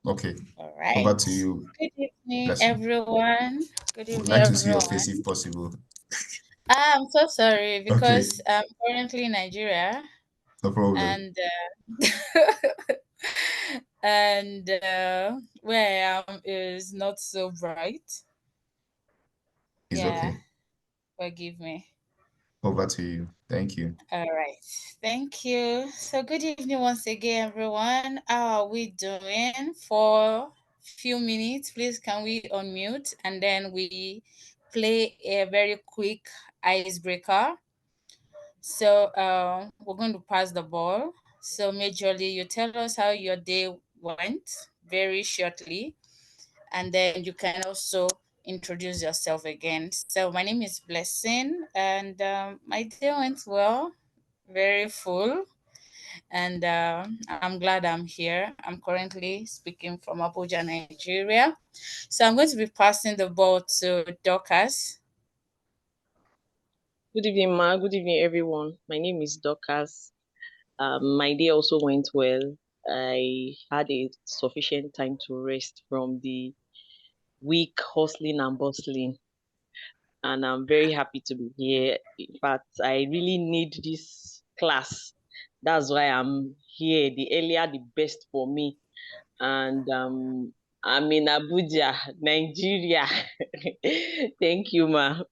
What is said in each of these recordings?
Okay. All right. Over to you. Good evening, Blessing. everyone. Good Would evening, like to see your face everyone. if possible. I'm so sorry Okay, because I'm currently in Nigeria no problem. and and where I am is not so bright. It's Yeah, okay. forgive me. Over to you. Thank you. All right, thank you. So good evening once again, everyone. How are we doing? For few minutes, please can we unmute and then we play a very quick icebreaker. So we're going to pass the ball. So majorly, you tell us how your day went very shortly, and then you can also introduce yourself again. So my name is Blessing, and my day went well, very full, and I'm glad I'm here. I'm currently speaking from Abuja, Nigeria. So I'm going to be passing the ball to Dorcas. Good evening, Ma. Good evening, everyone. My name is Dorcas. My day also went well. I had a sufficient time to rest from the week hustling and bustling, and I'm very happy to be here. In fact, I really need this class. That's why I'm here. The earlier, the best for me. And I'm in Abuja, Nigeria. Thank you, Ma.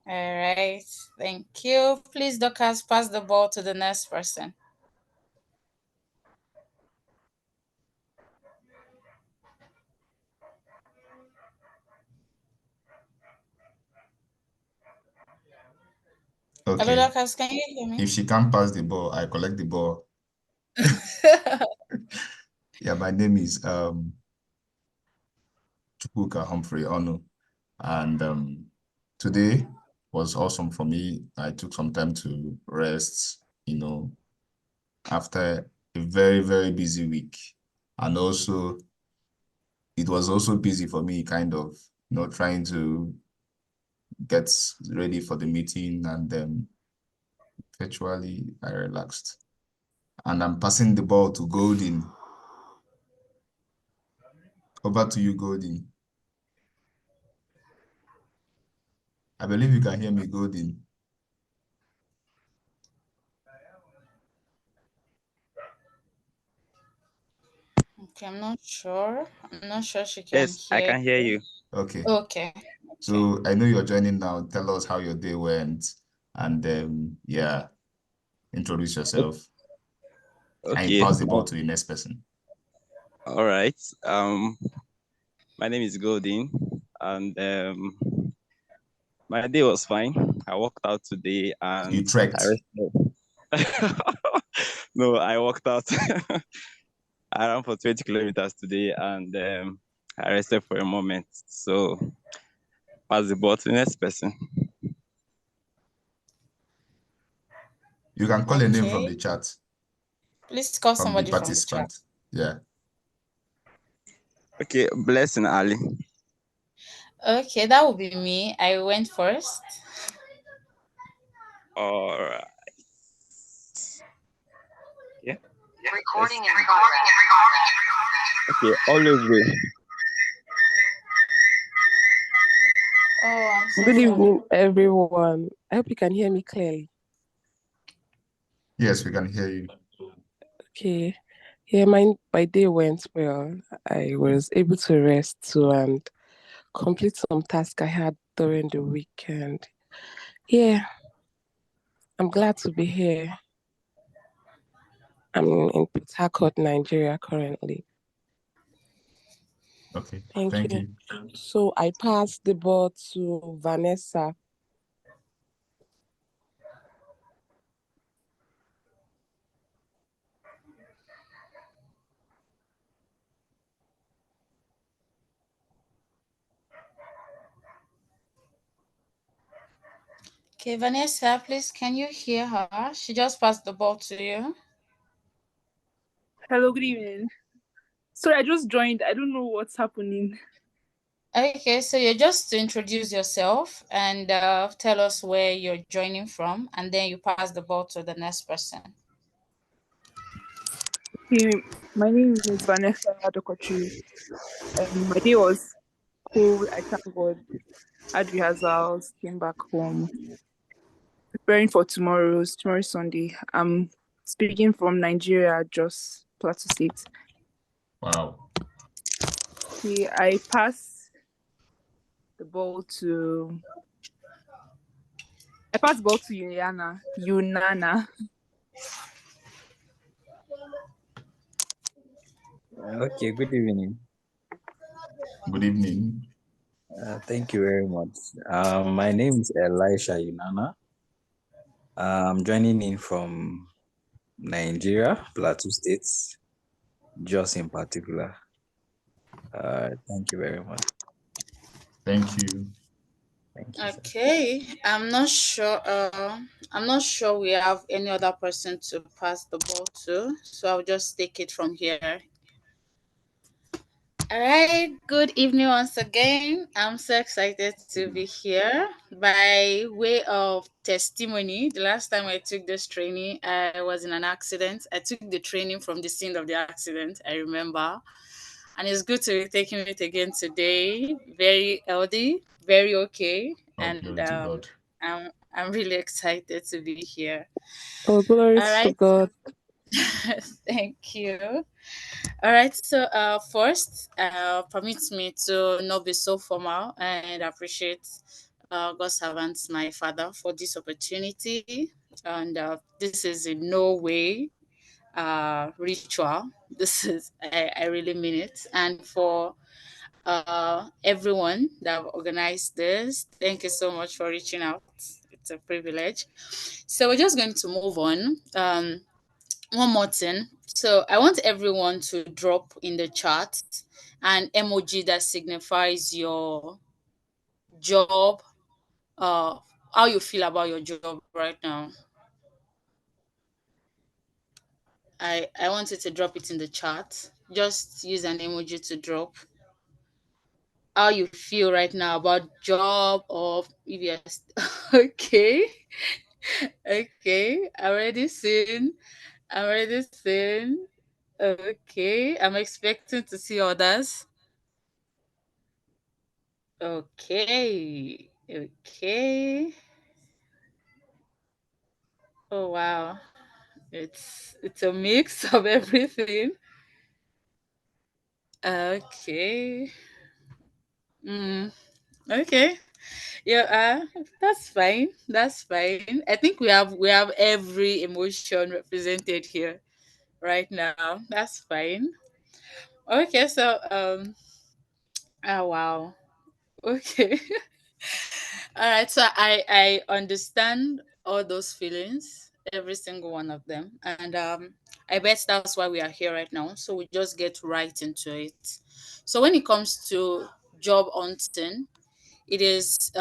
All right, thank you. Please, Dorcas, pass the ball to the next person. Hello, Okay. Dorcas, can you hear me? If she can't pass the ball, I collect the ball. Yeah, my name is Chukwuka Humphrey Onu. And today was awesome for me. I took some time to rest, after a very, very busy week. And also, it was also busy for me, kind of, trying to get ready for the meeting, and virtually I relaxed. And I'm passing the ball to Golden. Over to you, Golden. I believe you can hear me, Golden. Okay, I'm not sure. I'm not sure she can Yes, I hear can hear you. Okay. Okay. So I know you're joining now. Tell us how your day went, and yeah, introduce yourself. And you Okay. pass the ball to the next person. All right. My name is Golden, and my day was fine. I walked out today, and You trekked. No, I walked out. I ran for 20 kilometers today, and I rested for a moment. So pass the ball to the next person. You can call a name from the chat. Please call From the somebody from the chat. participant. Yeah. Okay, Blessing Ali. Okay, that will be me. I went first. All right. Yeah. Recording Yes. in progress. Okay, always will. Oh, I'm so Good sorry. evening, everyone. I hope you can hear me clearly. Yes, we can hear you. Okay. Yeah, my day went well. I was able to rest too and complete some tasks I had during the weekend. Yeah, I'm glad to be here. I'm in Port Harcourt, Nigeria currently. Okay. Thank you. So I pass the ball to Vanessa. Okay, Vanessa, please, can you hear her? She just passed the ball to you. Hello, good evening. Sorry, I just joined. I don't know what's happening. Okay, so you're just to introduce yourself and tell us where you're joining from, and then you pass the ball to the next person. Okay. My name is Vanessa Adokochi. My day was cool. I thank God. Had rehearsals, came back home, preparing for tomorrow's Sunday. I'm speaking from Nigeria, Jos Plateau State. Wow. Okay, I pass the ball to Yunana. Yunana. Okay, good evening. Good evening. Thank you very much. My name is Elisha Yunana. I'm joining in from Nigeria, Plateau State, Jos in particular. Thank you very much. Thank you. Thank you, sir. Okay, I'm not sure. I'm not sure we have any other person to pass the ball to, so I'll just take it from here. All right. Good evening once again. I'm so excited to be here. By way of testimony, the last time I took this training, I was in an accident. I took the training from the scene of the accident. I remember. And it's good to be taking it again today. Very healthy, very okay, Oh, and glory to God. I'm really excited to be here. Oh, glory All to right, God. thank you. All right, so first, permit me to not be so formal and appreciate God's servants, my father, for this opportunity. And this is in no way ritual. This is, I really mean it. And for everyone that have organized this, thank you so much for reaching out. It's a privilege. So we're just going to move on. One more thing. So I want everyone to drop in the chat an emoji that signifies your job, uh, how you feel about your job right now. I want you to drop it in the chat. Just use an emoji to drop how you feel right now about job or if you're okay. Okay. I'm already seeing. Okay. I'm expecting to see others. Okay. Okay. Oh wow. It's a mix of everything. Okay. Mm, okay. Yeah, that's fine. That's fine. I think we have every emotion represented here right now. That's fine. Okay, so oh wow. Okay. All right, so I understand all those feelings, every single one of them, and I bet that's why we are here right now. So we just get right into it. So when it comes to job hunting, it is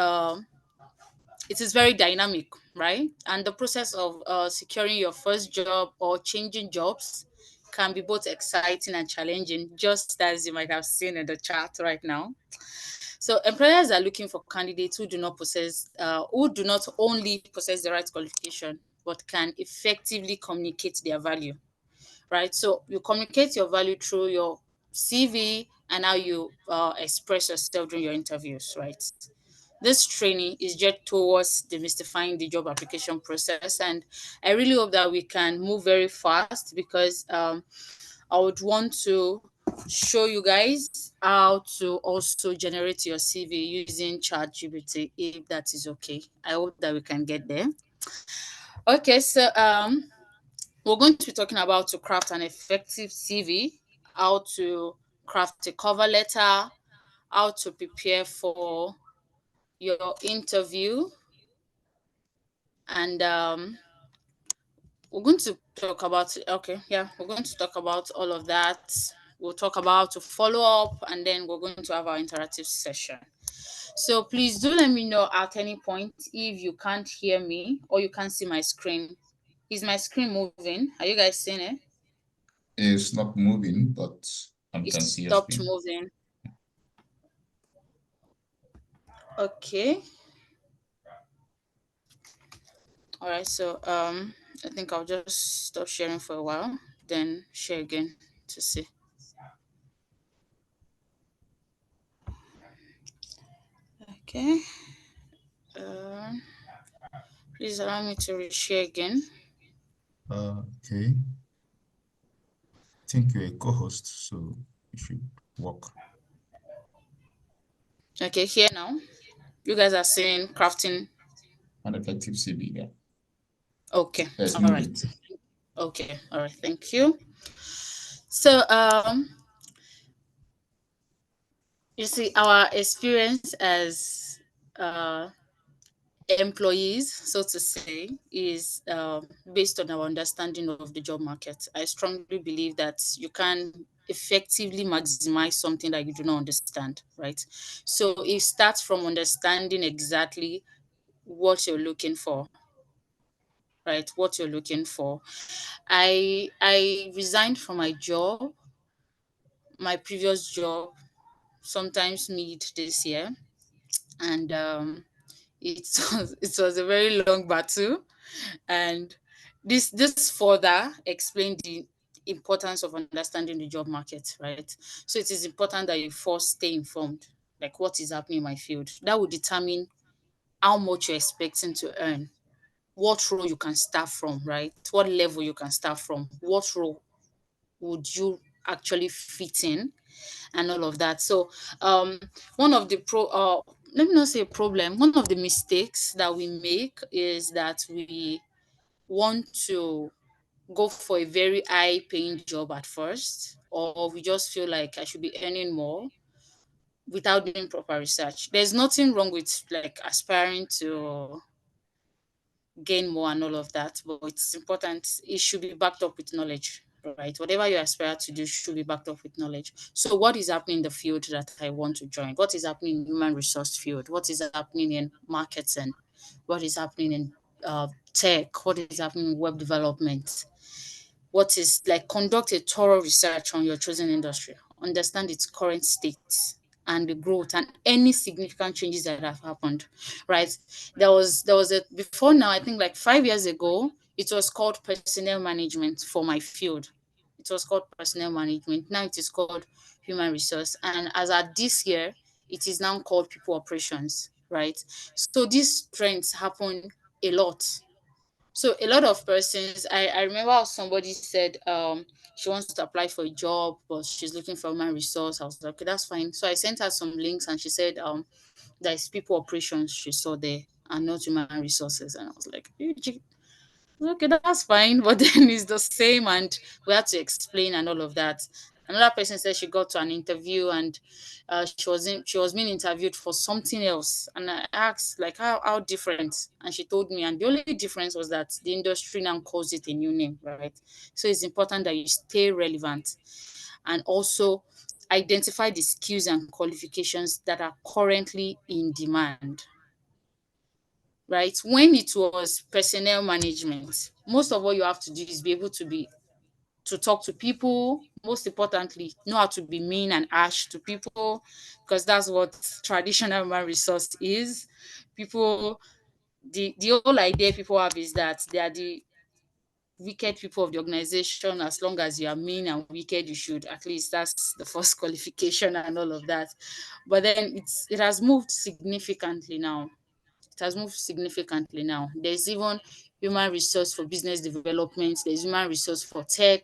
it is very dynamic, right? And the process of securing your first job or changing jobs can be both exciting and challenging, just as you might have seen in the chat right now. So employers are looking for candidates who do not only possess the right qualification, but can effectively communicate their value, right? So you communicate your value through your CV and how you express yourself during your interviews, right? This training is geared towards demystifying the job application process, and I really hope that we can move very fast because I would want to show you guys how to also generate your CV using ChatGPT if that is okay. I hope that we can get there. Okay, so we're going to be talking about to craft an effective CV, how to craft a cover letter, how to prepare for your interview, and we're going to talk about we're going to talk about all of that. We'll talk about to follow up, and then we're going to have our interactive session. So please do let me know at any point if you can't hear me or you can't see my screen. Is my screen moving? Are you guys seeing it? It's not moving, but I It can see your stopped screen. moving. Okay. All right. So I think I'll just stop sharing for a while, then share again. to see. Okay. Uh, Please allow me to reshare again. Okay. I think you're a co-host, so you should work. Okay, here now. You guys are seeing crafting. An effective CV, yeah. Okay, Let's all move right. it. Okay, all right. Thank you. So, you see, our experience as employees, so to say, is based on our understanding of the job market. I strongly believe that you can effectively maximize something that you do not understand, right? So it starts from understanding exactly what you're looking for, right? What you're looking for. I resigned from my job, my previous job, sometimes mid this year, and it it was a very long battle, and this further explained the importance of understanding the job market, right? So it is important that you first stay informed, like what is happening in my field. That will determine how much you're expecting to earn, what role you can start from, right? What level you can start from, what role would you actually fit in, and all of that. So one of the let me not say a problem, one of the mistakes that we make is that we want to go for a very high paying job at first, or we just feel like I should be earning more without doing proper research. There's nothing wrong with like aspiring to gain more and all of that, but it's important. It should be backed up with knowledge, right? Whatever you aspire to do should be backed up with knowledge. So, what is happening in the field that I want to join? What is happening in human resource field? What is happening in marketing? What is happening in tech? What is happening in web development? What is like conduct a thorough research on your chosen industry, understand its current state and the growth and any significant changes that have happened, right? There was a before now, I think like 5 years ago, it was called personnel management for my field. It was called personnel management. Now it is called human resource. And as at this year, it is now called people operations, right? So these trends happen a lot. So a lot of persons, I remember how somebody said she wants to apply for a job, but she's looking for human resource. I was like, okay, that's fine. So I sent her some links and she said there's people operations she saw there and not human resources. And I was like, okay, that's fine, but then it's the same, and we had to explain and all of that. Another person said she got to an interview and she was being interviewed for something else, and I asked like how different, and she told me, and the only difference was that the industry now calls it a new name, right? So it's important that you stay relevant and also identify the skills and qualifications that are currently in demand, right? When it was personnel management, most of what you have to do is be able to talk to people. Most importantly, know how to be mean and harsh to people, because that's what traditional human resource is. People, the whole idea people have is that they are the wicked people of the organization. As long as you are mean and wicked, you should at least, that's the first qualification and all of that. But then it has moved significantly now. It has moved significantly now. There's even human resource for business development, there's human resource for tech.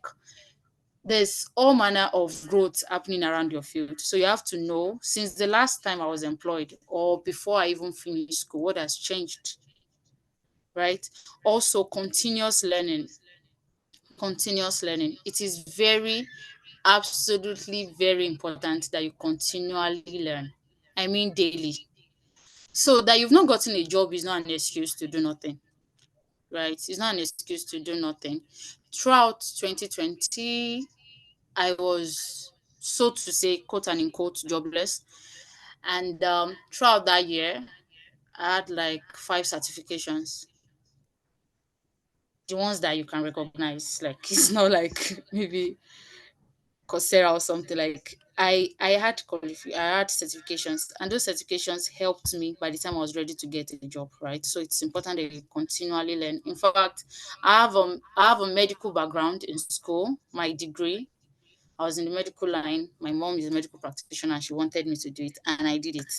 There's all manner of growth happening around your field. So you have to know, since the last time I was employed or before I even finished school, what has changed, right? Also, continuous learning. Continuous learning. It is very, absolutely very important that you continually learn. I mean, daily. So that you've not gotten a job is not an excuse to do nothing, right? It's not an excuse to do nothing. Throughout 2020, I was, so to say, quote and unquote, jobless. And throughout that year, I had like 5 certifications, the ones that you can recognize. Like, it's not like maybe Coursera or something. Like, I had certifications, and those certifications helped me by the time I was ready to get a job, right? So it's important that you continually learn. In fact, I have a medical background in school, my degree. I was in the medical line. My mom is a medical practitioner and she wanted me to do it, and I did it.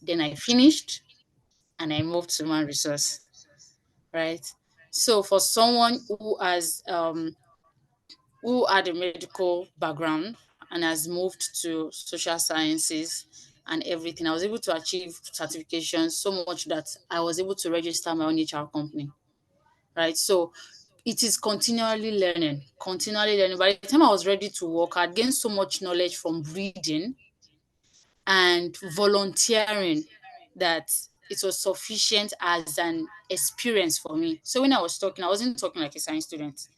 Then I finished and I moved to human resource, right? So for someone who had a medical background and has moved to social sciences and everything, I was able to achieve certifications so much that I was able to register my own HR company, right? So it is continually learning, continually learning. By the time I was ready to work, I'd gained so much knowledge from reading and volunteering that it was sufficient as an experience for me. So when I was talking, I wasn't talking like a science student.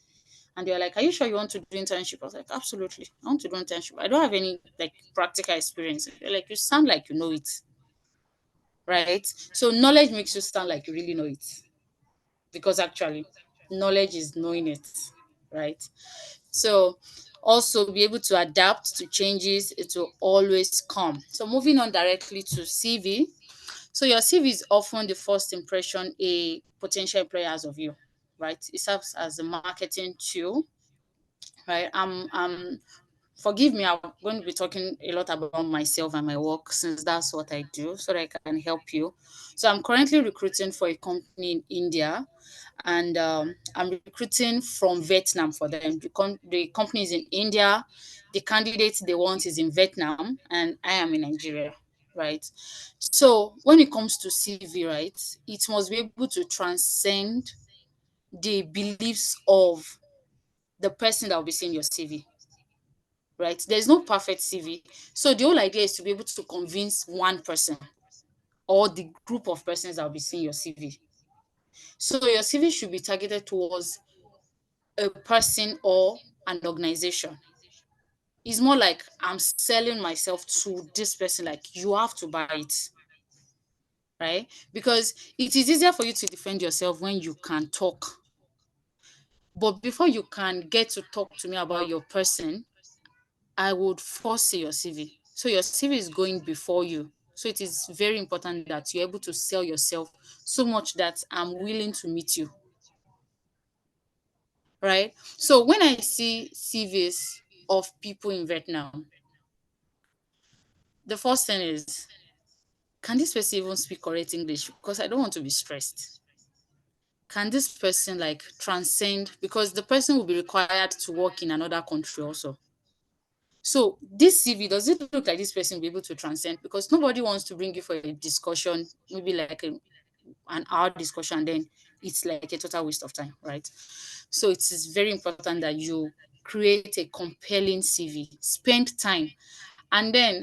And they were like, "Are you sure you want to do internship?" I was like, "Absolutely. I want to do internship. I don't have any like practical experience." They're like, "You sound like you know it." Right? So knowledge makes you sound like you really know it. Because actually, knowledge is knowing it, right? So also be able to adapt to changes, it will always come. So moving on directly to CV. So your CV is often the first impression a potential employer has of you, right? It serves as a marketing tool, right? Forgive me, I'm going to be talking a lot about myself and my work since that's what I do, so that I can help you. So I'm currently recruiting for a company in India, and I'm recruiting from Vietnam for them. The company is in India, the candidate they want is in Vietnam, and I am in Nigeria, right? So when it comes to CV, right, it must be able to transcend the beliefs of the person that will be seeing your CV, right? There's no perfect CV. So the whole idea is to be able to convince one person or the group of persons that will be seeing your CV. So your CV should be targeted towards a person or an organization. It's more like I'm selling myself to this person, like you have to buy it, right? Because it is easier for you to defend yourself when you can talk. But before you can get to talk to me about your person, I would first see your CV. So your CV is going before you. So it is very important that you're able to sell yourself so much that I'm willing to meet you. Right? So when I see CVs of people in Vietnam, the first thing is, can this person even speak correct English? Because I don't want to be stressed. Can this person like transcend? Because the person will be required to work in another country also. So this CV, does it look like this person will be able to transcend? Because nobody wants to bring you for a discussion, maybe like an hour discussion, and then it's like a total waste of time, right? So it is very important that you create a compelling CV, spend time, and then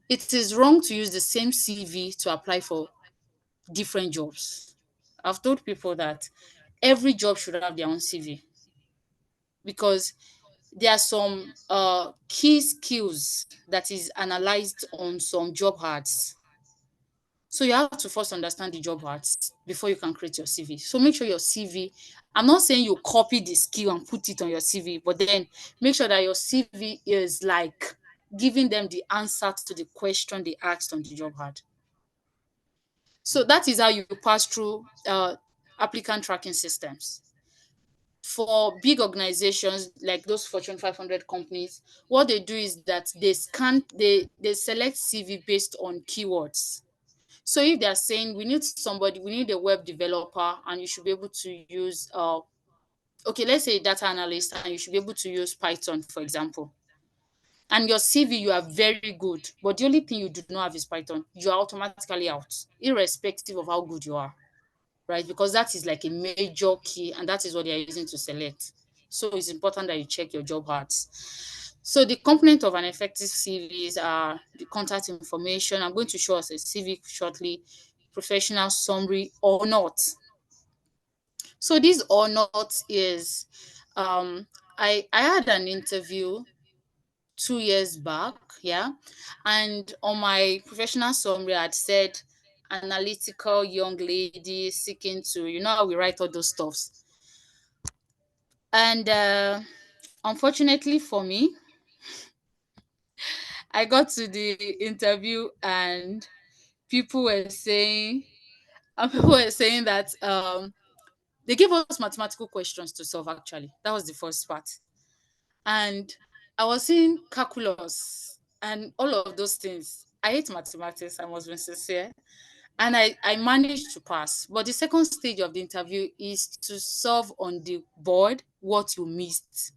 it is wrong to use the same CV to apply for different jobs. I've told people that every job should have their own CV because there are some key skills that is analyzed on some job ads. So you have to first understand the job ads before you can create your CV. So make sure your CV, I'm not saying you copy the skill and put it on your CV, but then make sure that your CV is like giving them the answer to the question they asked on the job ad. So that is how you pass through applicant tracking systems. For big organizations like those Fortune 500 companies, what they do is that they select CV based on keywords. So if they're saying we need somebody, we need a web developer, and you should be able to use okay, let's say data analyst, and you should be able to use Python, for example. And your CV, you are very good, but the only thing you do not have is Python. You are automatically out, irrespective of how good you are, right? Because that is like a major key, and that is what they are using to select. So it's important that you check your job ads. So the component of an effective CV are the contact information. I'm going to show us a CV shortly, professional summary or not. So this or not is, I had an interview 2 years back, yeah, and on my professional summary, I'd said analytical young lady seeking to, you know how we write all those stuffs. And unfortunately for me, I got to the interview and people were saying, that they gave us mathematical questions to solve. Actually, that was the first part, and I was seeing calculus and all of those things. I hate mathematics, I must be sincere. And I managed to pass. But the second stage of the interview is to solve on the board what you missed.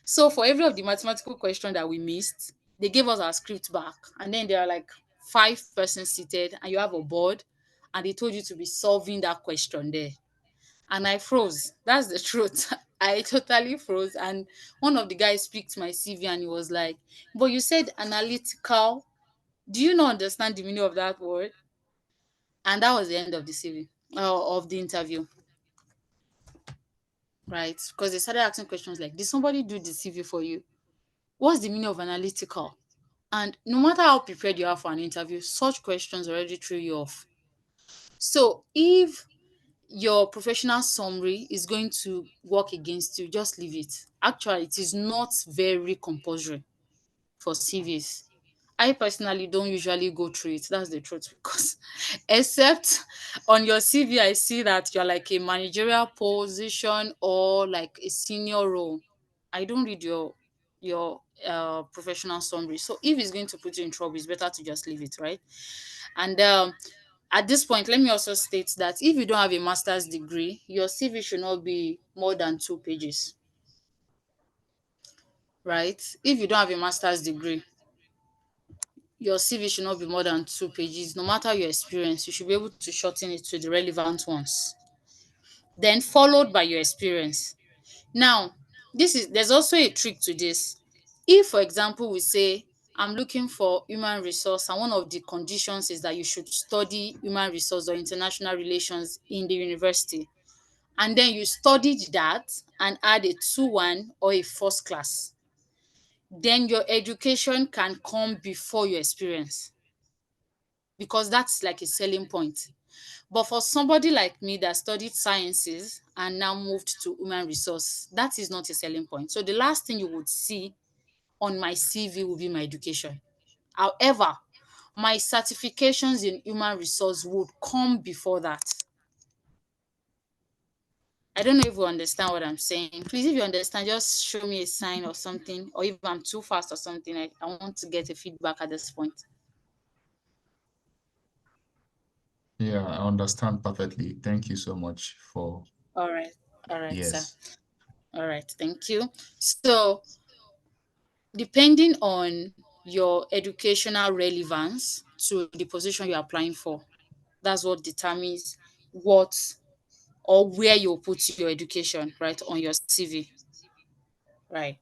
So for every of the mathematical question that we missed, they gave us our script back. And then there are like 5 persons seated, and you have a board, and they told you to be solving that question there. And I froze. That's the truth. I totally froze. And one of the guys picked my CV and he was like, "But you said analytical. Do you not understand the meaning of that word?" And that was the end of the CV, of the interview, right? Because they started asking questions like, "Did somebody do the CV for you? What's the meaning of analytical?" And no matter how prepared you are for an interview, such questions already threw you off. So if your professional summary is going to work against you, just leave it. Actually, it is not very compulsory for CVs. I personally don't usually go through it. That's the truth. Because except on your CV, I see that you're like a managerial position or like a senior role. I don't read your professional summary. So if it's going to put you in trouble, it's better to just leave it, right? And at this point, let me also state that if you don't have a master's degree, your CV should not be more than 2 pages, right? If you don't have a master's degree, your CV should not be more than 2 pages. No matter your experience, you should be able to shorten it to the relevant ones. Then followed by your experience. Now, there's also a trick to this. If, for example, we say I'm looking for human resource, and one of the conditions is that you should study human resource or international relations in the university, and then you studied that and add a 2-1 or a first class, then your education can come before your experience because that's like a selling point. But for somebody like me that studied sciences and now moved to human resource, that is not a selling point. So the last thing you would see on my CV will be my education. However, my certifications in human resource would come before that. I don't know if you understand what I'm saying. Please, if you understand, just show me a sign or something, or if I'm too fast or something. I want to get a feedback at this point. Yeah, I understand perfectly. Thank you so much for All right. All right, sir. yes. All right. Thank you. So, depending on your educational relevance to the position you're applying for, that's what determines what or where you'll put your education, right, on your CV, right?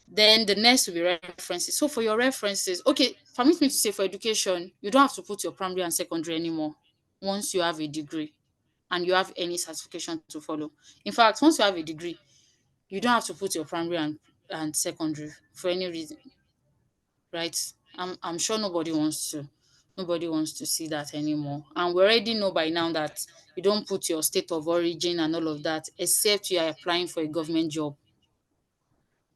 Then the next will be references. So for your references, okay, permit me to say for education, you don't have to put your primary and secondary anymore once you have a degree and you have any certification to follow. In fact, once you have a degree, you don't have to put your primary and secondary for any reason, right? I'm sure nobody wants to see that anymore. And we already know by now that you don't put your state of origin and all of that, except you are applying for a government job.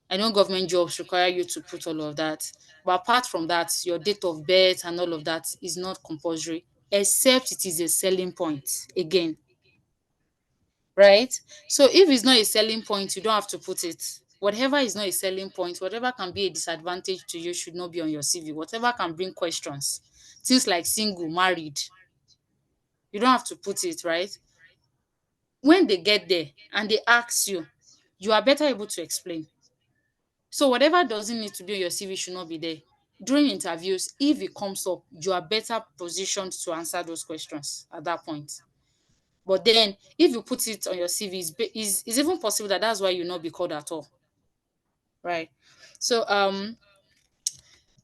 I know government jobs require you to put all of that. But apart from that, your date of birth and all of that is not compulsory, except it is a selling point again, right? So if it's not a selling point, you don't have to put it. Whatever is not a selling point, whatever can be a disadvantage to you should not be on your CV. Whatever can bring questions, things like single, married, you don't have to put it, right? When they get there and they ask you, you are better able to explain. So whatever doesn't need to be on your CV should not be there. During interviews, if it comes up, you are better positioned to answer those questions at that point. But then, if you put it on your CV, it's even possible that that's why you not be called at all, right? So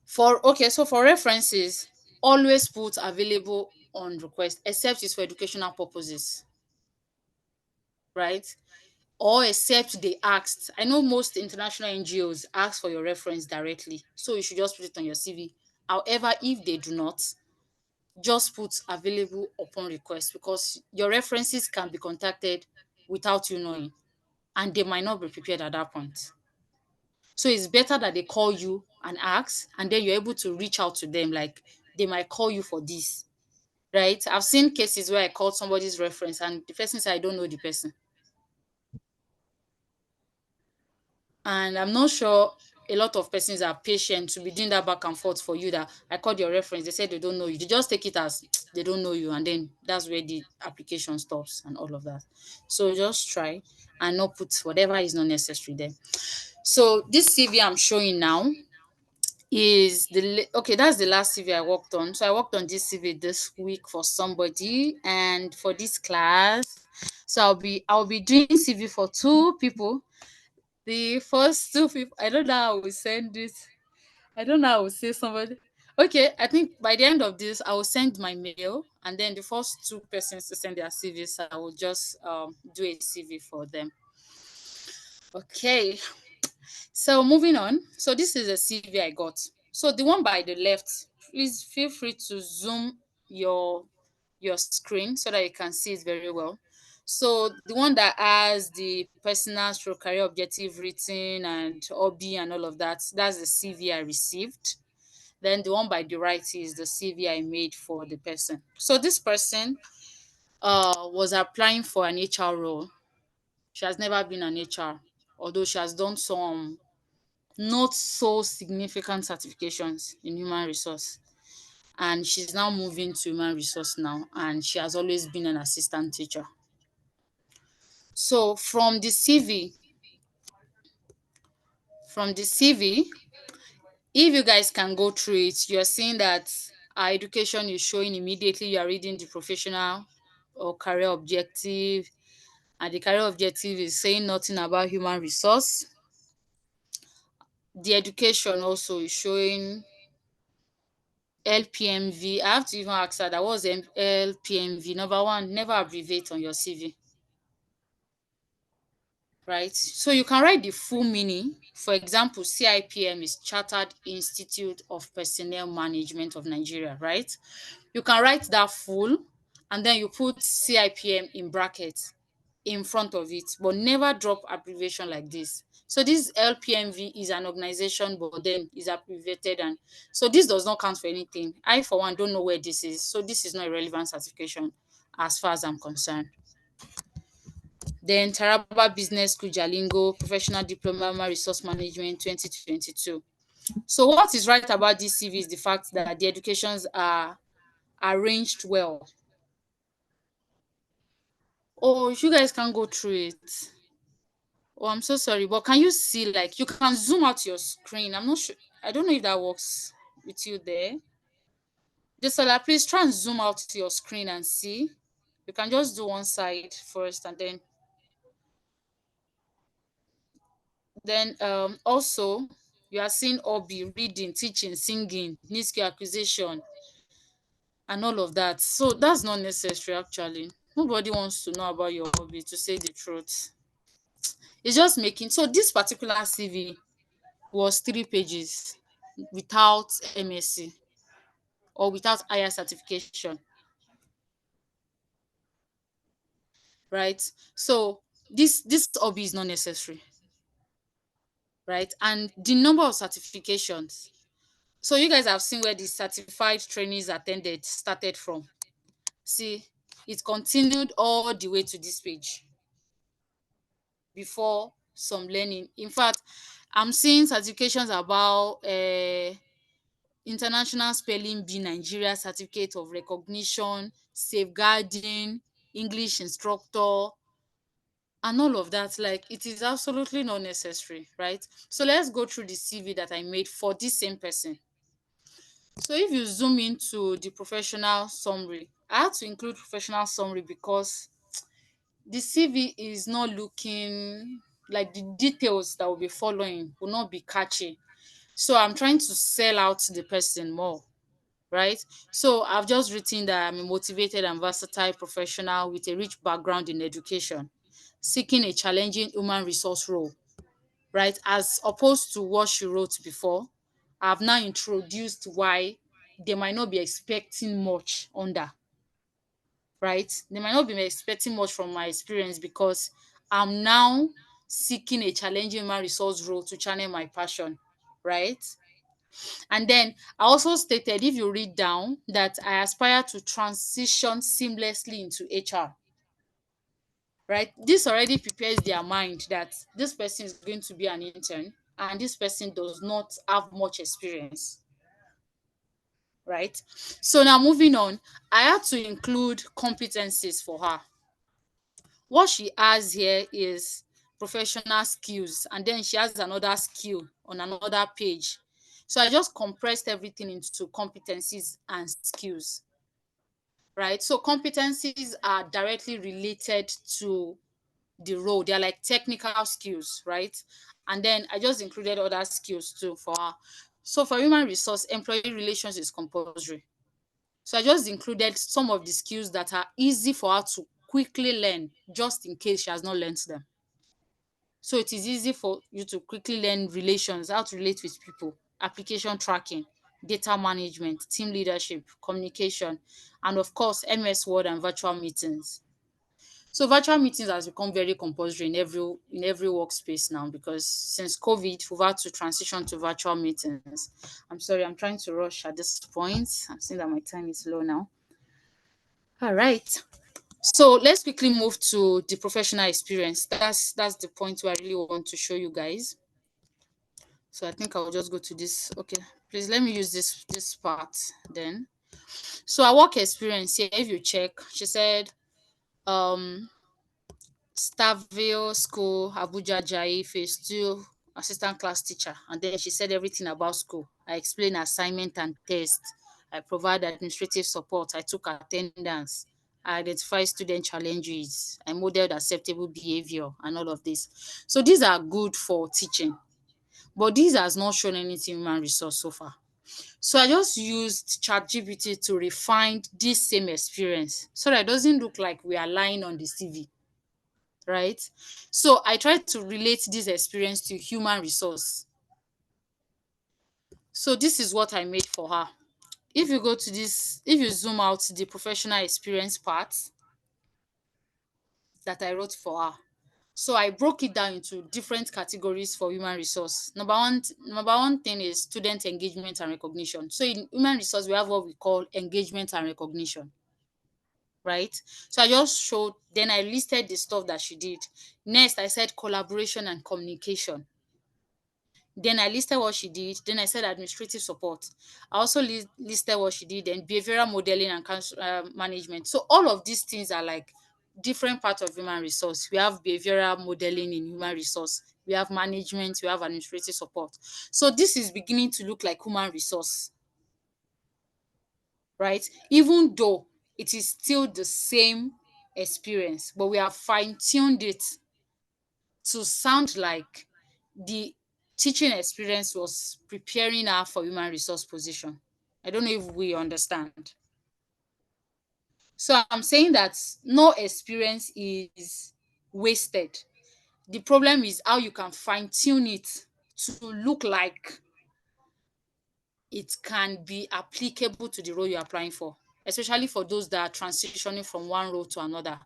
for references, always put available on request, except it's for educational purposes, right? Or except they asked. I know most international NGOs ask for your reference directly, so you should just put it on your CV. However, if they do not, just put available upon request because your references can be contacted without you knowing, and they might not be prepared at that point. So it's better that they call you and ask, and then you're able to reach out to them. Like they might call you for this, right? I've seen cases where I called somebody's reference and the person said, I don't know the person. And I'm not sure a lot of persons are patient to be doing that back and forth for you, that I called your reference, they said they don't know you. They just take it as they don't know you, and then that's where the application stops and all of that. So just try and not put whatever is not necessary there. So this CV I'm showing now is okay, that's the last CV I worked on. So I worked on this CV this week for somebody, and for this class, so I'll be doing CV for two people. The first two people, I don't know how I will send this. I don't know how I will say somebody. Okay, I think by the end of this, I will send my mail, and then the first two persons to send their CVs, I will just do a CV for them. Okay, so moving on. So this is a CV I got. So the one by the left, please feel free to zoom your screen so that you can see it very well. So the one that has the personal stroke career objective written and hobby and all of that, that's the CV I received. Then the one by the right is the CV I made for the person. So this person was applying for an HR role. She has never been an HR, although she has done some not so significant certifications in human resource. And she's now moving to human resource now, and she has always been an assistant teacher. So from the CV, if you guys can go through it, you're seeing that our education is showing immediately. You are reading the professional or career objective, and the career objective is saying nothing about human resource. The education also is showing LPMV. I have to even ask her that, was LPMV. Number one, never abbreviate on your CV, right? So you can write the full meaning. For example, CIPM is Chartered Institute of Personnel Management of Nigeria, right? You can write that full, and then you put CIPM in brackets in front of it, but never drop abbreviation like this. So this LPMV is an organization, but then is abbreviated, and so this does not count for anything. I, for one, don't know where this is, so this is not a relevant certification as far as I'm concerned. Then Taraba Business School Jalingo Professional Diploma Human Resource Management 2022. So what is right about this CV is the fact that the educations are arranged well. Oh, you guys can go through it. Oh, I'm so sorry, but can you see, like, you can zoom out your screen? I'm not sure. I don't know if that works with you there. Desola, please try and zoom out your screen and see. You can just do one side first, and then also you are seeing hobby, reading, teaching, singing, new skill acquisition, and all of that. So that's not necessary actually. Nobody wants to know about your hobby, to say the truth. It's just making, so this particular CV was 3 pages without MSc or without higher certification, right? So this hobby is not necessary, right? And the number of certifications. So you guys have seen where the certified trainees attended started from. See, it continued all the way to this page before some learning. In fact, I'm seeing certifications about International Spelling Bee Nigeria Certificate of Recognition, Safeguarding, English Instructor, and all of that. Like, it is absolutely not necessary, right? So let's go through the CV that I made for this same person. So if you zoom into the professional summary, I had to include professional summary because the CV is not looking like, the details that will be following will not be catchy. So I'm trying to sell out the person more, right? So I've just written that I'm a motivated and versatile professional with a rich background in education, seeking a challenging human resource role, right? As opposed to what she wrote before, I've now introduced why they might not be expecting much under, right? They might not be expecting much from my experience because I'm now seeking a challenging human resource role to channel my passion, right? And then I also stated, if you read down, that I aspire to transition seamlessly into HR. right? This already prepares their mind that this person is going to be an intern and this person does not have much experience, right? So now moving on, I had to include competencies for her. What she has here is professional skills, and then she has another skill on another page. So I just compressed everything into competencies and skills, right? So competencies are directly related to the role. They're like technical skills, right? And then I just included other skills too for her. So for human resource, employee relations is compulsory. So I just included some of the skills that are easy for her to quickly learn, just in case she has not learned them. So it is easy for you to quickly learn relations, how to relate with people, application tracking, data management, team leadership, communication, and of course, MS Word and virtual meetings. So virtual meetings has become very compulsory in every workspace now, because since COVID, we've had to transition to virtual meetings. I'm sorry, I'm trying to rush at this point. I'm seeing that my time is low now. All right. So let's quickly move to the professional experience. That's the point where I really want to show you guys. So I think I'll just go to this. Okay, please let me use this part then. So our work experience here, if you check, she said um Staville School, Abuja Jai, Phase 2, assistant class teacher. And then she said everything about school. I explained assignment and test. I provide administrative support. I took attendance. I identified student challenges. I modeled acceptable behavior and all of this. So these are good for teaching, but this has not shown anything human resource so far. So I just used ChatGPT to refine this same experience so that it doesn't look like we are lying on the CV, right? So I tried to relate this experience to human resource. So this is what I made for her. If you go to this, if you zoom out the professional experience part that I wrote for her. So I broke it down into different categories for human resource. Number one thing is student engagement and recognition. So in human resource, we have what we call engagement and recognition, right? So I just showed, then I listed the stuff that she did. Next, I said collaboration and communication. Then I listed what she did. Then I said administrative support. I also listed what she did, and behavioral modeling and management. So all of these things are like different parts of human resource. We have behavioral modeling in human resource. We have management. We have administrative support. So this is beginning to look like human resource, right? Even though it is still the same experience, but we have fine-tuned it to sound like the teaching experience was preparing her for human resource position. I don't know if we understand. So I'm saying that no experience is wasted. The problem is how you can fine tune it to look like it can be applicable to the role you're applying for, especially for those that are transitioning from one role to another.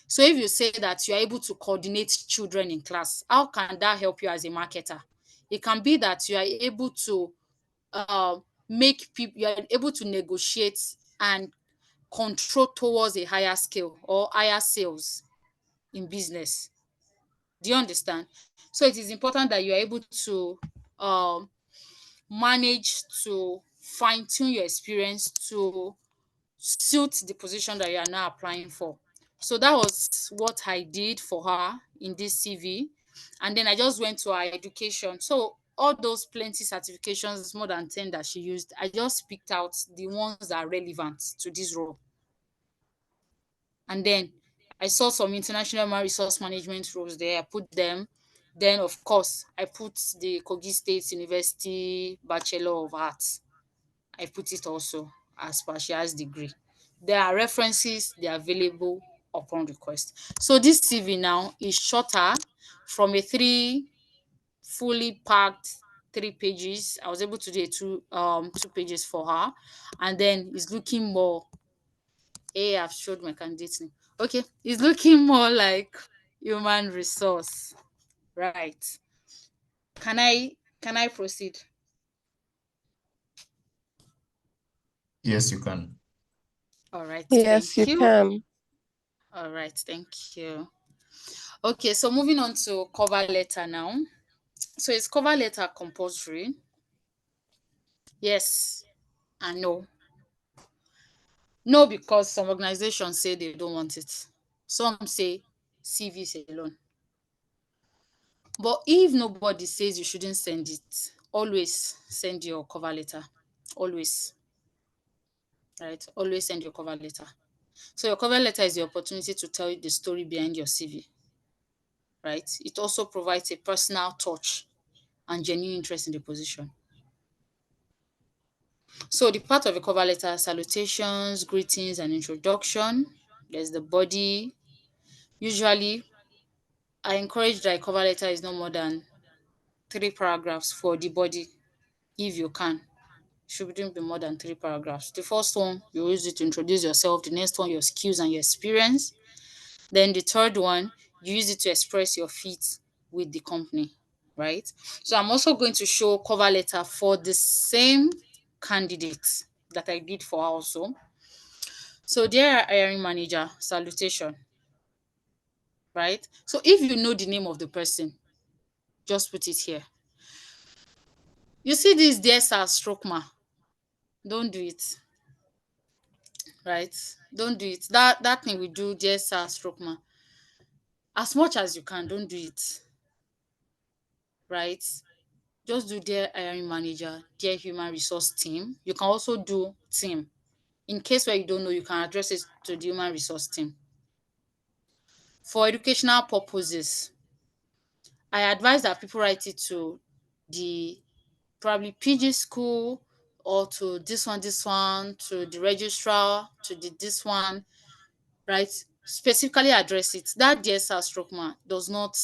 So if you say that you're able to coordinate children in class, how can that help you as a marketer? It can be that you are able to uh, make people, you are able to negotiate and control towards a higher scale or higher sales in business. Do you understand? So it is important that you are able to um, manage to fine tune your experience to suit the position that you are now applying for. So that was what I did for her in this CV. And then I just went to her education. So all those plenty certifications, more than 10 that she used, I just picked out the ones that are relevant to this role. And then I saw some international human resource management roles there. I put them. Then, of course, I put the Kogi State University Bachelor of Arts. I put it also as partial degree. There are references, they are available upon request. So this CV now is shorter from a fully packed 3 pages. I was able to do two pages for her, and then it's looking more. Hey, I've showed my candidate name. Okay, it's looking more like human resource, right? Can I proceed? Yes, you can. All right, Yes, thank you you. can. All right, thank you. Okay, so moving on to cover letter now. So is cover letter compulsory? Yes and no. No, because some organizations say they don't want it. Some say CVs alone. But if nobody says you shouldn't send it, always send your cover letter. Always. Right? Always send your cover letter. So your cover letter is the opportunity to tell the story behind your CV. Right? It also provides a personal touch and genuine interest in the position. So the part of a cover letter: salutations, greetings, and introduction. There's the body. Usually, I encourage that a cover letter is no more than 3 paragraphs for the body, if you can. Shouldn't be more than 3 paragraphs. The first one, you use it to introduce yourself. The next one, your skills and your experience. Then the third one, you use it to express your fit with the company, right? So I'm also going to show cover letter for the same candidate that I did for her also. So dear hiring manager, salutation, right? So if you know the name of the person, just put it here. You see this dear sir stroke ma, don't do it, right? Don't do it. That thing we do, dear sir stroke ma. As much as you can, don't do it, right? Just do dear hiring manager, dear human resource team. You can also do team. In case where you don't know, you can address it to the human resource team. For educational purposes, I advise that people write it to the probably PG school, or to this one, to the registrar, to the this one, right? Specifically address it. That DSR stroke man does not,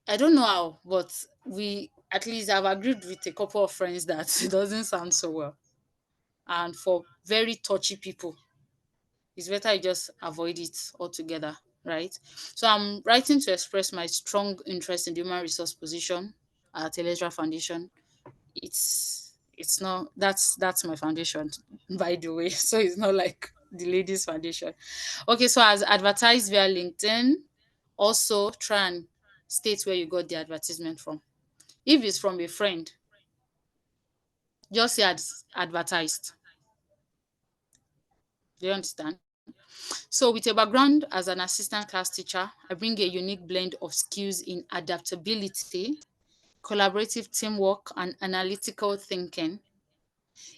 I don't know how, but we at least have agreed with a couple of friends that it doesn't sound so well. And for very touchy people, it's better you just avoid it altogether, right? So I'm writing to express my strong interest in the human resource position at Electoral Foundation. It's not, that's my foundation, by the way. So it's not like the ladies foundation. Okay, so as advertised via LinkedIn, also try and state where you got the advertisement from. If it's from a friend, just say advertised. Do you understand? So with a background as an assistant class teacher, I bring a unique blend of skills in adaptability, collaborative teamwork, and analytical thinking.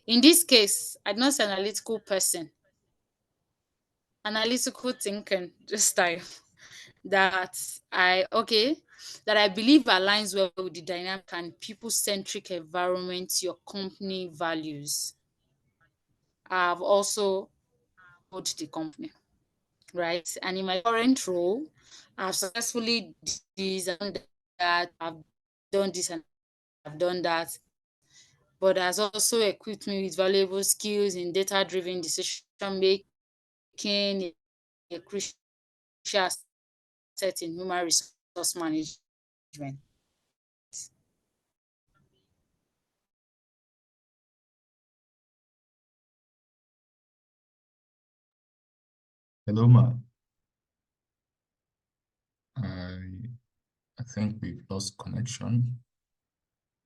In this case, I'm not an analytical person. Analytical thinking, this time, that I believe aligns well with the dynamic and people-centric environment your company values. I've also told the company, right? And in my current role, I've successfully done that, I've done this and I've done that, but has also equipped me with valuable skills in data-driven decision making, a crucial asset in human resource management. Hello, ma. I think we've lost connection.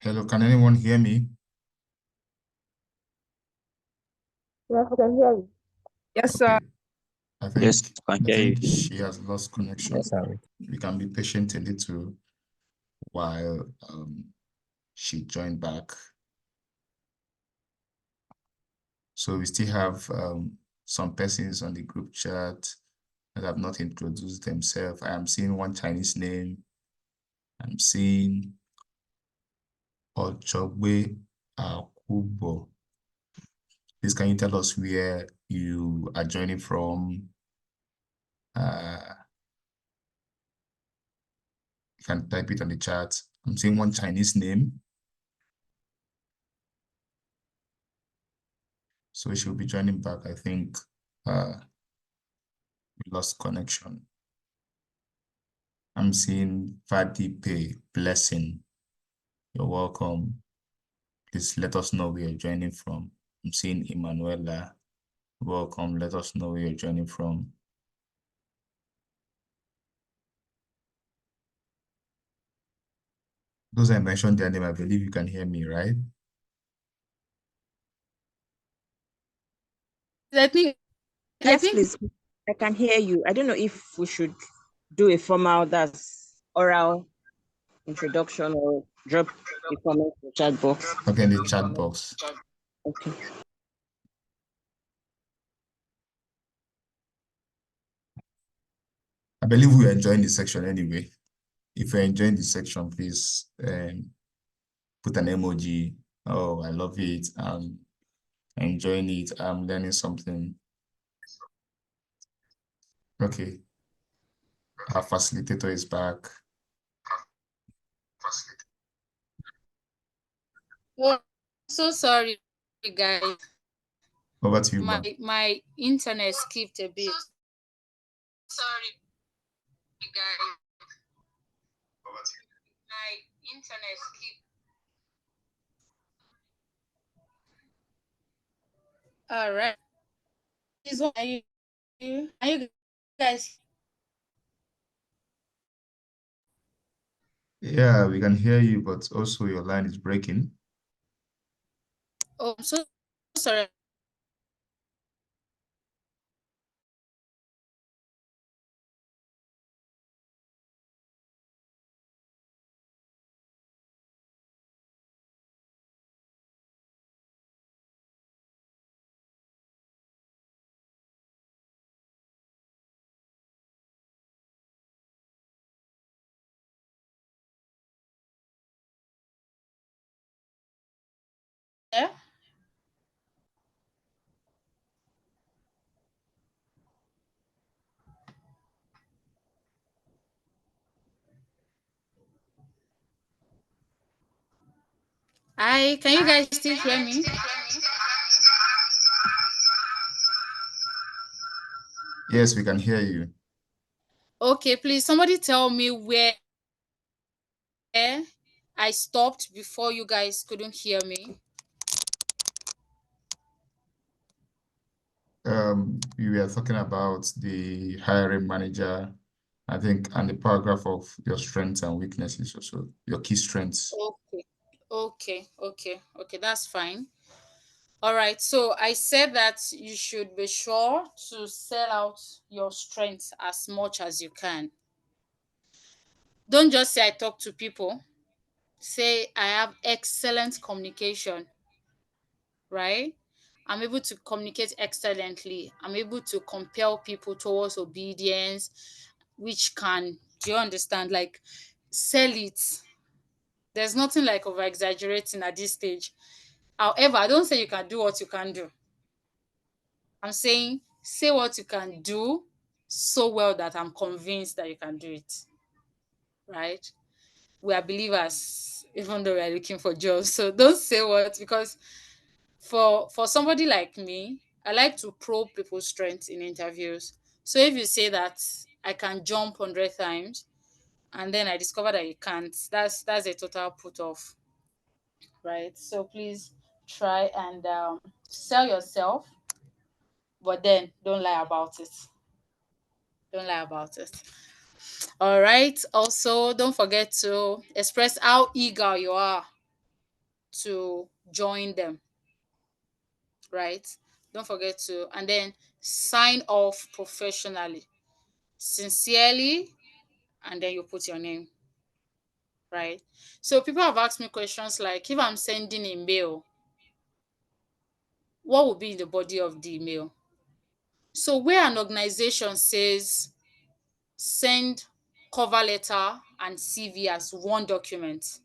Hello, can anyone hear me? Yes, I can hear you. Yes, sir. Okay. I Yes, think I can hear you. she has lost connection. Yes, sir. We can be patient a little while she joined back. So we still have some persons on the group chat that have not introduced themselves. I am seeing one Chinese name. I'm seeing Ochogbe Akubo. Please, can you tell us where you are joining from? You can type it on the chat. I'm seeing one Chinese name. So she'll be joining back. I think we lost connection. I'm seeing Fadipe Blessing. You're welcome. Please let us know where you're joining from. I'm seeing Emanuela. Welcome. Let us know where you're joining from. Those I mentioned their name, I believe you can hear me, right? I think Yes, please. I can hear you. I don't know if we should do a formal, that's oral introduction, or drop a comment in the chat box. Okay, in the chat box. Okay. I believe we are enjoying the section anyway. If you're enjoying the section, please put an emoji. Oh, I love it. I'm enjoying it. I'm learning something. Okay. Our facilitator is back. Oh, so sorry, guys. Over to you, Ma. My internet skipped a bit. Sorry, guys. My internet skipped. All right. This one, are you guys? Yeah, we can hear you, but also your line is breaking. Oh, I'm so sorry. Yeah. Hi, can you guys still hear me? Yes, we can hear you. Okay, please, somebody tell me where I stopped before you guys couldn't hear me. We were talking about the hiring manager, I think, and the paragraph of your strengths and weaknesses, also your key strengths. Okay, that's fine. All right, so I said that you should be sure to sell out your strengths as much as you can. Don't just say I talk to people. Say I have excellent communication, right? I'm able to communicate excellently. I'm able to compel people towards obedience, which can, do you understand? Like, sell it. There's nothing like over exaggerating at this stage. However, I don't say you can do what you can do. I'm saying say what you can do so well that I'm convinced that you can do it. Right? We are believers, even though we are looking for jobs. So don't say what, because for somebody like me, I like to probe people's strengths in interviews. So if you say that I can jump 100 times and then I discover that you can't, that's a total put off. Right? So please try and sell yourself, but then don't lie about it. Don't lie about it. All right. Also, don't forget to express how eager you are to join them. Right? Don't forget to, and then sign off professionally, sincerely, and then you put your name. Right? So people have asked me questions like, if I'm sending a mail, what would be in the body of the email? So where an organization says send cover letter and CV as one document,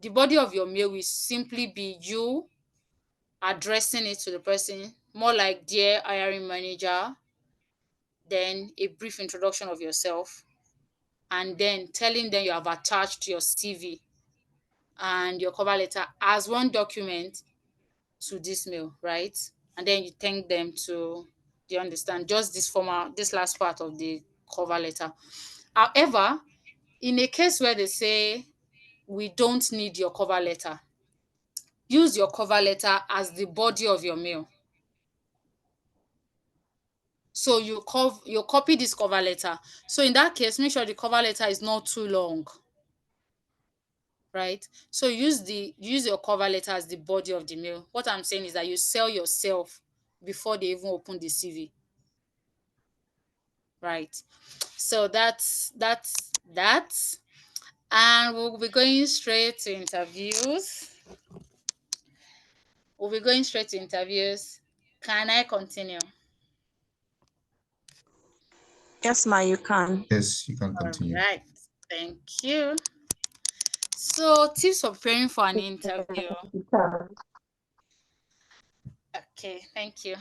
the body of your mail will simply be you addressing it to the person, more like dear hiring manager, then a brief introduction of yourself, and then telling them you have attached your CV and your cover letter as one document to this mail, right? And then you thank them to, do you understand? Just this last part of the cover letter. However, in a case where they say we don't need your cover letter, use your cover letter as the body of your mail. So you copy this cover letter. So in that case, make sure the cover letter is not too long. right? So use your cover letter as the body of the mail. What I'm saying is that you sell yourself before they even open the CV, right? So that's that. And we'll be going straight to interviews. We'll be going straight to interviews. Can I continue? Yes, ma, you can. Yes, you can All continue. right. Thank you. So, tips for preparing for an interview. Okay, thank you.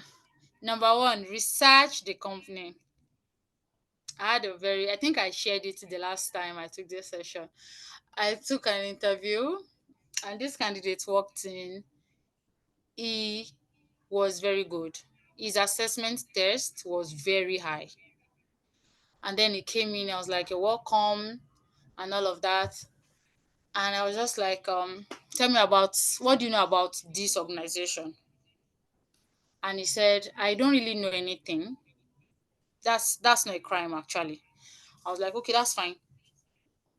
Number one, research the company. I think I shared it the last time I took this session. I took an interview and this candidate walked in. He was very good. His assessment test was very high. And then he came in, I was like, you're welcome and all of that. And I was just like, tell me about what do you know about this organization? And he said, I don't really know anything. That's not a crime actually. I was like, okay, that's fine.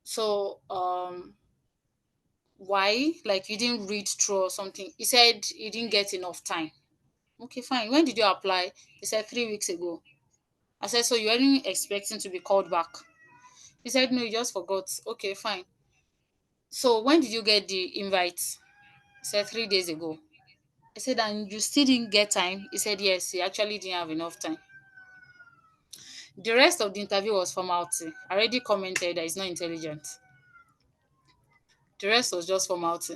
So why? Like you didn't read through or something. He said he didn't get enough time. Okay, fine. When did you apply? He said 3 weeks ago. I said, so you weren't expecting to be called back? He said, no, you just forgot. Okay, fine. So when did you get the invite? He said 3 days ago. I said, and you still didn't get time? He said, yes, he actually didn't have enough time. The rest of the interview was formality. I already commented that he's not intelligent. The rest was just formality.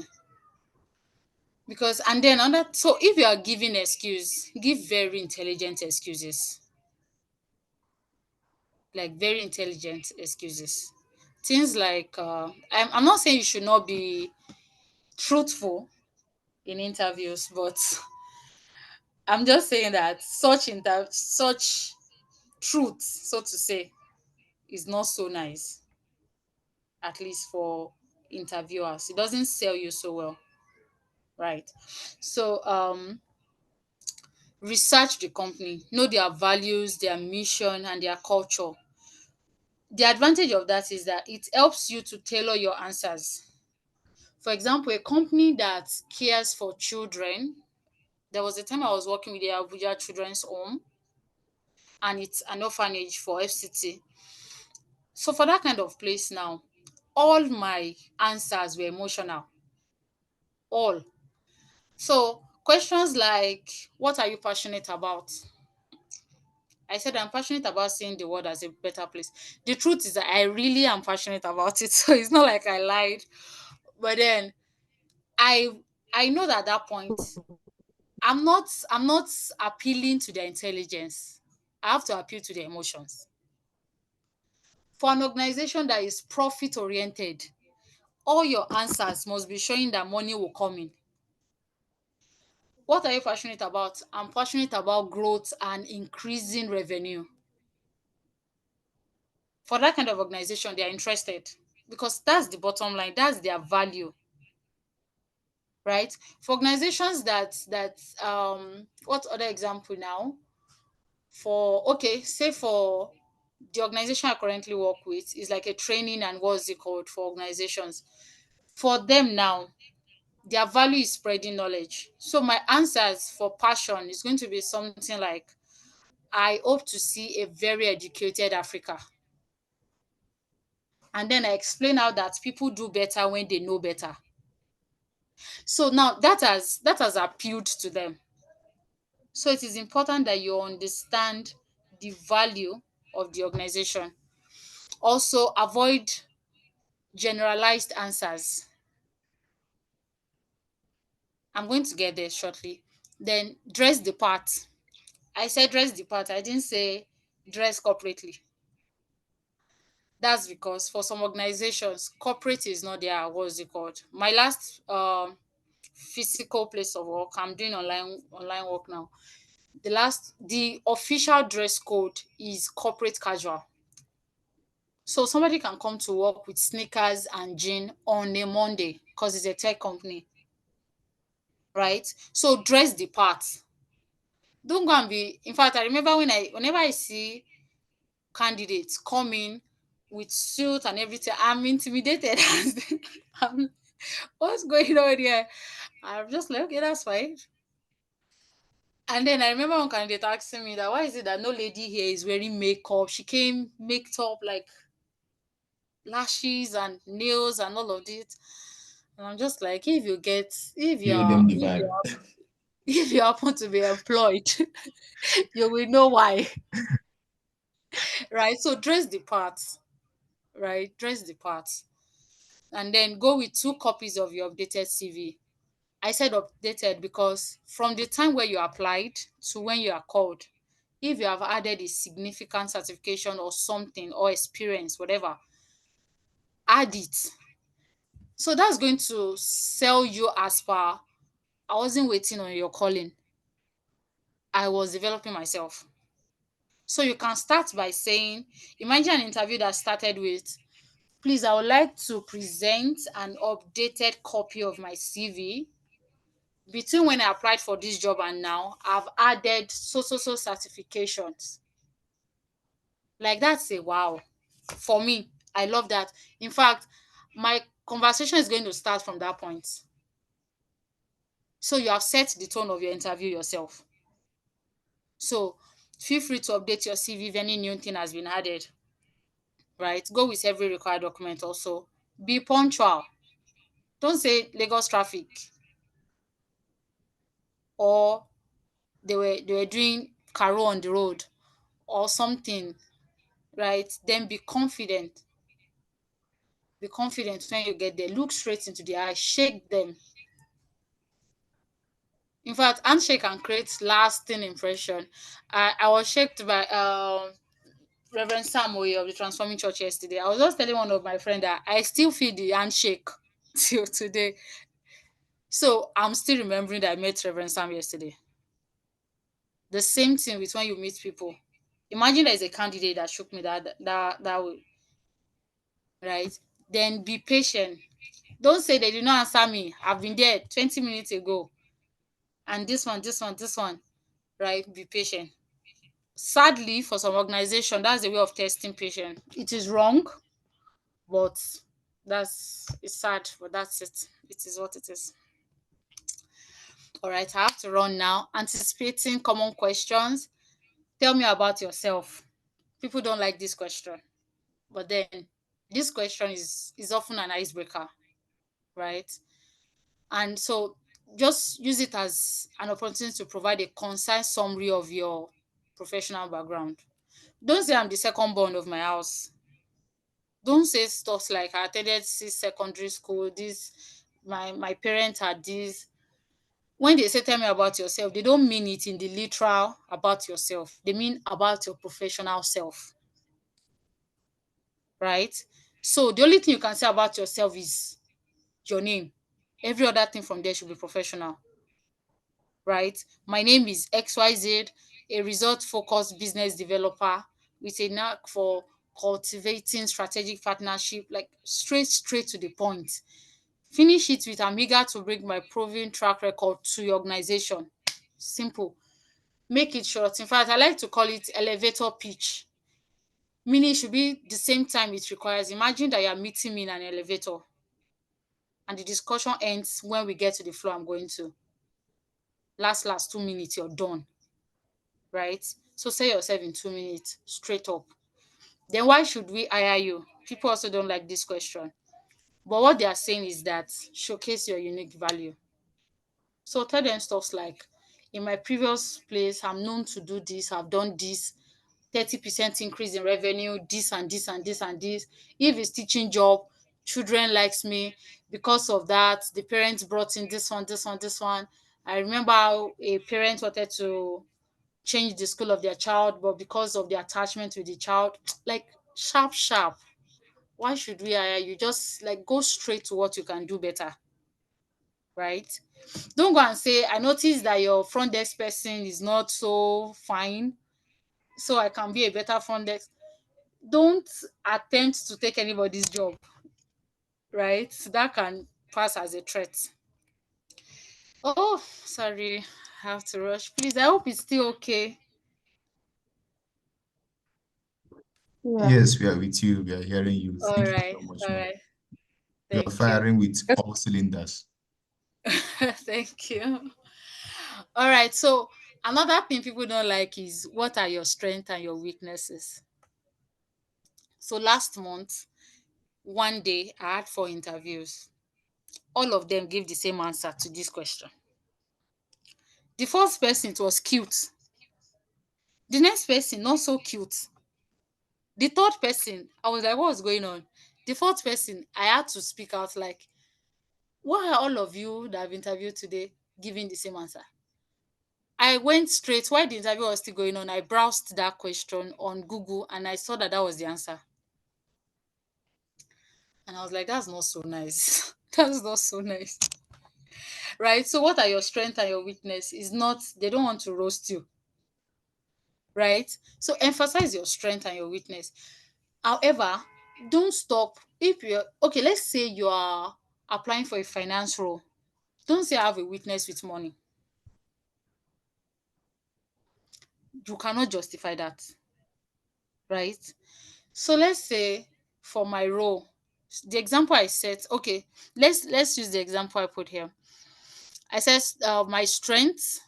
Because, and then on that, so if you are giving excuse, give very intelligent excuses. Like very intelligent excuses. Things like, I'm not saying you should not be truthful in interviews, but I'm just saying that such truth, so to say, is not so nice, at least for interviewers. It doesn't sell you so well, right? So research the company, know their values, their mission, and their culture. The advantage of that is that it helps you to tailor your answers. For example, a company that cares for children, there was a time I was working with the Abuja Children's Home, and it's an orphanage for FCT. So for that kind of place now, all my answers were emotional. All. So questions like, what are you passionate about? I said I'm passionate about seeing the world as a better place. The truth is that I really am passionate about it. So it's not like I lied. But then I I know that at that point I'm not appealing to their intelligence. I have to appeal to their emotions. For an organization that is profit oriented, all your answers must be showing that money will come in. What are you passionate about? I'm passionate about growth and increasing revenue. For that kind of organization, they are interested because that's the bottom line, that's their value, right? For organizations what other example now? For okay, say for the organization I currently work with is like a training and what's it called for organizations. For them now, their value is spreading knowledge. So my answers for passion is going to be something like, I hope to see a very educated Africa. And then I explain how that people do better when they know better. So now that has appealed to them. So it is important that you understand the value of the organization. Also, avoid generalized answers. I'm going to get there shortly. Then dress the part. I said dress the part. I didn't say dress corporately. That's because for some organizations, corporate is not their what's it called. My last physical place of work, I'm doing online work now. The official dress code is corporate casual. So somebody can come to work with sneakers and jean on a Monday because it's a tech company, right? So dress the part. Don't go and be. In fact, I remember whenever I see candidates coming with suit and everything, I'm intimidated. I'm What's going on here? I'm just like, okay, that's fine. And then I remember one candidate asking me that why is it that no lady here is wearing makeup? She came maked up like lashes and nails and all of this. And I'm just like, if you get, if Giving them the if vibe. you if you happen to be employed, you will know why, right? So dress the part, right? Dress the part, and then go with 2 copies of your updated CV. I said updated because from the time where you applied to when you are called, if you have added a significant certification or something or experience, whatever, add it. So that's going to sell you as per I wasn't waiting on your calling. I was developing myself. So you can start by saying, imagine an interview that started with, please, I would like to present an updated copy of my CV. Between when I applied for this job and now, I've added so certifications. Like that's a wow. For me, I love that. In fact, my conversation is going to start from that point. So you have set the tone of your interview yourself. So feel free to update your CV if any new thing has been added, right? Go with every required document also. Be punctual. Don't say Lagos traffic or they were doing carol on the road or something, right? Then be confident. Be confident when you get there. Look straight into the eye, shake them. In fact, handshake can create lasting impression. I was shaked by Reverend Samuel of the Transforming Church yesterday. I was just telling one of my friends that I still feel the handshake till today. So I'm still remembering that I met Reverend Sam yesterday. The same thing with when you meet people. Imagine there's a candidate that shook me that way, right? Then be patient. Don't say they did not answer me. I've been there 20 minutes ago. And this one, right? Be patient. Sadly, for some organization, that's a way of testing patience. It is wrong, but it's sad, but that's it. It is what it is. All right, I have to run now. Anticipating common questions. Tell me about yourself. People don't like this question, but then this question is often an icebreaker, right? And so just use it as an opportunity to provide a concise summary of your professional background. Don't say I'm the second born of my house. Don't say stuff like I attended this secondary school, this my parents had this. When they say tell me about yourself, they don't mean it in the literal about yourself. They mean about your professional self, right? So the only thing you can say about yourself is your name. Every other thing from there should be professional, right? My name is XYZ, a result-focused business developer with a knack for cultivating strategic partnership, like straight to the point. Finish it with I'm eager to bring my proven track record to your organization. Simple. Make it short. In fact, I like to call it elevator pitch. Meaning it should be the same time it requires. Imagine that you are meeting me in an elevator and the discussion ends when we get to the floor I'm going to. Last 2 minutes, you're done, right? So say yourself in 2 minutes, straight up. Then why should we hire you? People also don't like this question. But what they are saying is that showcase your unique value. So tell them stuff like, in my previous place, I'm known to do this, I've done this, 30% increase in revenue, this and this and this and this. If it's teaching job, children likes me. Because of that, the parents brought in this one. I remember how a parent wanted to change the school of their child, but because of the attachment with the child, like sharp. Why should we hire you? Just like go straight to what you can do better, right? Don't go and say, I noticed that your front desk person is not so fine, so I can be a better front desk. Don't attempt to take anybody's job, right? That can pass as a threat. Oh, sorry, I have to rush. Please, I hope it's still okay. Yeah. Yes, we are with you. We are hearing you. All Thank you right, so much, all man. right. You are Thank you. firing with all cylinders. Thank you. All right. So another thing people don't like is what are your strengths and your weaknesses? So last month, one day, I had 4 interviews. All of them gave the same answer to this question. The first person, it was cute. The next person, not so cute. The third person, I was like, what's going on? The fourth person, I had to speak out like, why are all of you that I've interviewed today giving the same answer? I went straight while the interview was still going on. I browsed that question on Google and I saw that that was the answer. And I was like, that's not so nice. That's not so nice. Right? So, what are your strengths and your weakness? Is not, they don't want to roast you. Right? So, emphasize your strength and your weakness. However, don't stop. If you're okay, let's say you are applying for a finance role. Don't say I have a weakness with money. You cannot justify that. Right? So let's say for my role, the example I set, okay, let's use the example I put here. I said my strength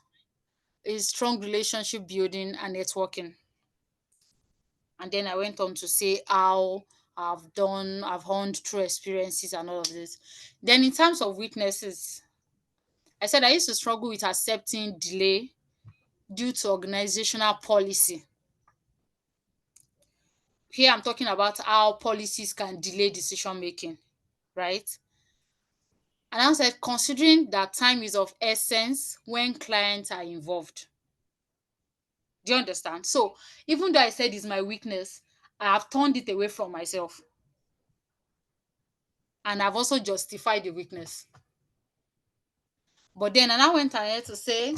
is strong relationship building and networking. And then I went on to say how I've honed through experiences and all of this. Then in terms of weaknesses, I said I used to struggle with accepting delay due to organizational policy. Here I'm talking about how policies can delay decision making, right? And I said, considering that time is of essence when clients are involved. Do you understand? So even though I said it's my weakness, I have turned it away from myself. And I've also justified the weakness. But then and I went ahead to say,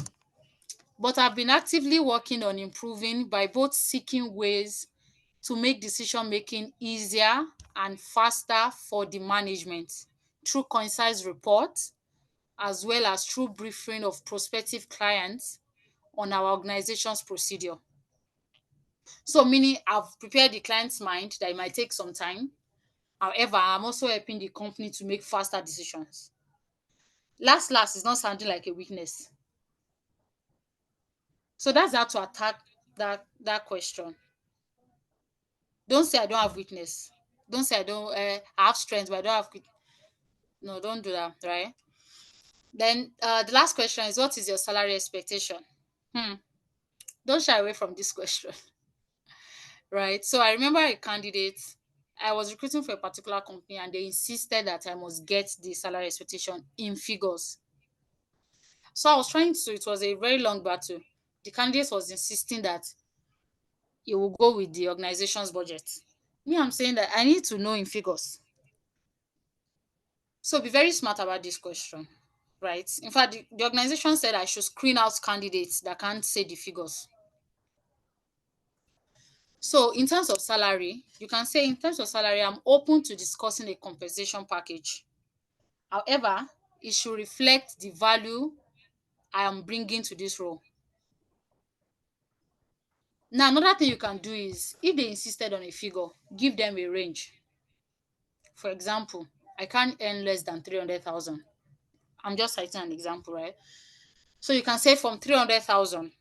but I've been actively working on improving by both seeking ways to make decision making easier and faster for the management through concise reports, as well as through briefing of prospective clients on our organization's procedure. So, meaning I've prepared the client's mind that it might take some time. However, I'm also helping the company to make faster decisions. Last is not sounding like a weakness. So that's how to attack that question. Don't say I don't have weakness. Don't say I have strength, but I don't have. No, don't do that, right? Then the last question is, what is your salary expectation? Don't shy away from this question. Right? So I remember a candidate, I was recruiting for a particular company and they insisted that I must get the salary expectation in figures. So I was trying to, it was a very long battle. The candidate was insisting that it will go with the organization's budget. Me, I'm saying that I need to know in figures. So be very smart about this question, right? In fact, the organization said I should screen out candidates that can't say the figures. So in terms of salary, you can say in terms of salary, I'm open to discussing a compensation package. However, it should reflect the value I am bringing to this role. Now, another thing you can do is if they insisted on a figure, give them a range. For example, I can't earn less than 300,000. I'm just citing an example, right? So you can say from 300,000.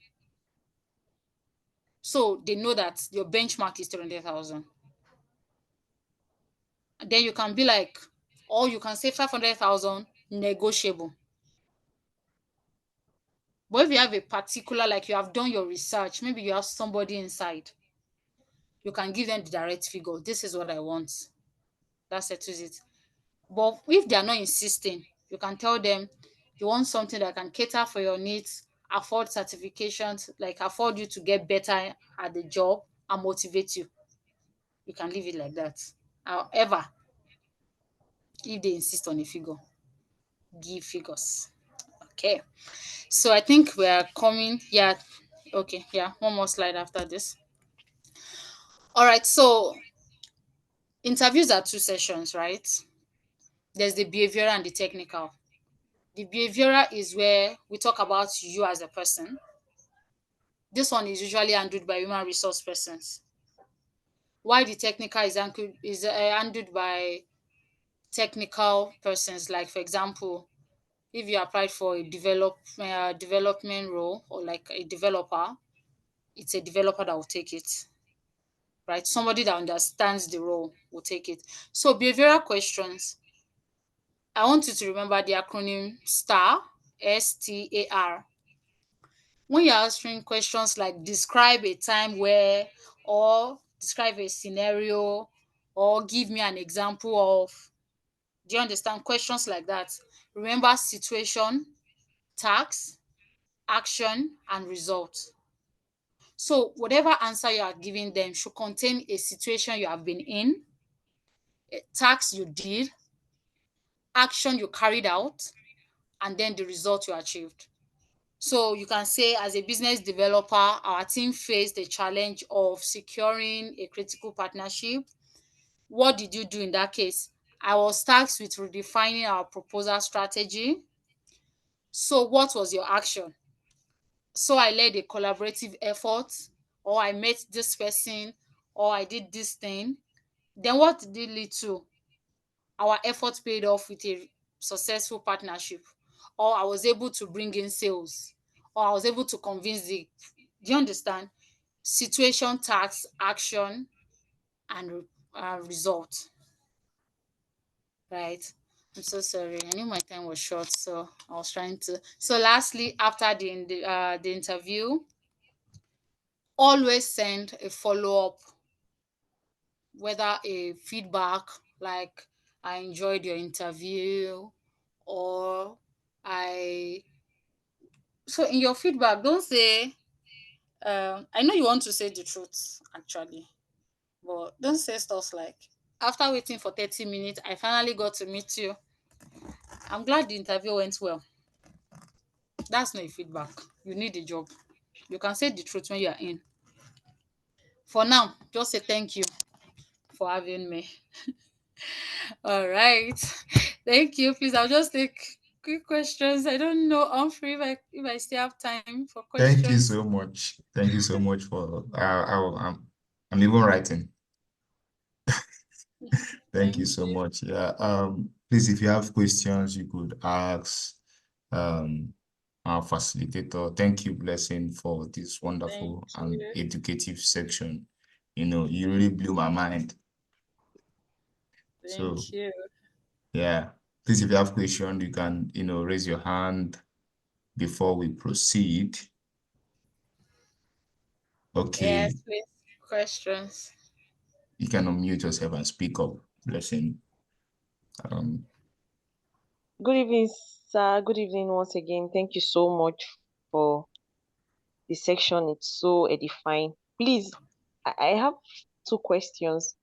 So they know that your benchmark is 300,000. Then you can be like, or you can say 500,000 negotiable. But if you have a particular, like you have done your research, maybe you have somebody inside, you can give them the direct figure. This is what I want. That settles it. But if they are not insisting, you can tell them you want something that can cater for your needs, afford certifications, like afford you to get better at the job and motivate you. You can leave it like that. However, if they insist on a figure, give figures. Okay. So I think we are coming. Yeah. Okay. Yeah. One more slide after this. All right. So interviews are 2 sessions, right? There's the behavioral and the technical. The behavioral is where we talk about you as a person. This one is usually handled by human resource persons. While the technical is handled by technical persons. Like, for example, if you applied for a development role or like a developer, it's a developer that will take it, right? Somebody that understands the role will take it. So behavioral questions, I want you to remember the acronym STAR, STAR. When you're answering questions like describe a time where, or describe a scenario, or give me an example of, do you understand? Questions like that. Remember situation, task, action, and result. So whatever answer you are giving them should contain a situation you have been in, a task you did, action you carried out, and then the result you achieved. So you can say, as a business developer, our team faced the challenge of securing a critical partnership. What did you do in that case? I was tasked with redefining our proposal strategy. So what was your action? So I led a collaborative effort, or I met this person, or I did this thing. Then what did it lead to? Our effort paid off with a successful partnership, or I was able to bring in sales, or I was able to convince the, do you understand? Situation, task, action, and result, right? I'm so sorry. I knew my time was short, so I was trying to. So, lastly, after the interview, always send a follow up, whether a feedback like I enjoyed your interview, or I. So in your feedback, don't say. I know you want to say the truth actually, but don't say stuff like, after waiting for 30 minutes, I finally got to meet you. I'm glad the interview went well. That's not a feedback. You need a job. You can say the truth when you are in. For now, just say thank you for having me. All right. Thank you. Please, I'll just take quick questions. I don't know, Humphrey, if I still have time for Thank you questions. so much. Thank you so much for I'm even writing. Thank you Thank so you. much. Yeah. Please, if you have questions, you could ask our facilitator. Thank you, Blessing, for this Thank wonderful and you. educative section. You really blew my mind. So, Thank you. yeah. Please, if you have questions, you can, raise your hand before we proceed. Okay. Yes, please. Questions. You can unmute yourself and speak up, Blessing. Good evening, sir. Good evening once again. Thank you so much for the section. It's so edifying. Please, I have two questions.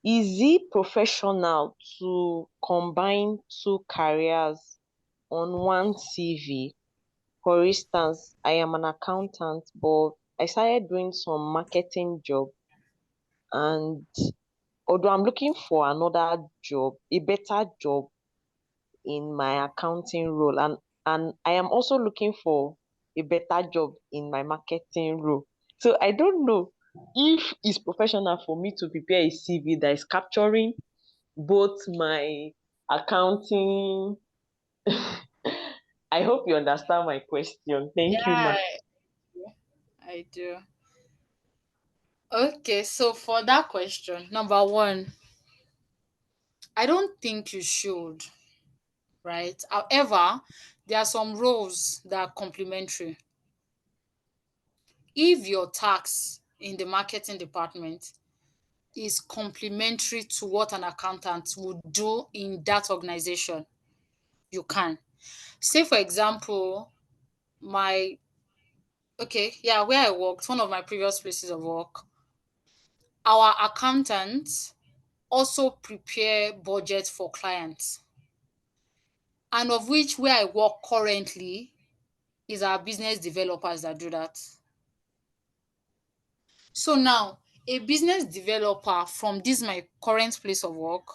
Is it professional to combine two careers on one CV? For instance, I am an accountant, but I started doing some marketing job, and although I'm looking for another job, a better job in my accounting role, and I am also looking for a better job in my marketing role. So I don't know if it's professional for me to prepare a CV that is capturing both my accounting. I hope you understand my question. Thank you, Yeah, ma. I do. Okay, so for that question, number one, I don't think you should, right? However, there are some roles that are complementary. If your tax in the marketing department is complementary to what an accountant would do in that organization, you can. Say, for example, my, okay, yeah, where I worked, one of my previous places of work, our accountants also prepare budgets for clients, and of which where I work currently is our business developers that do that. So now, a business developer from this my current place of work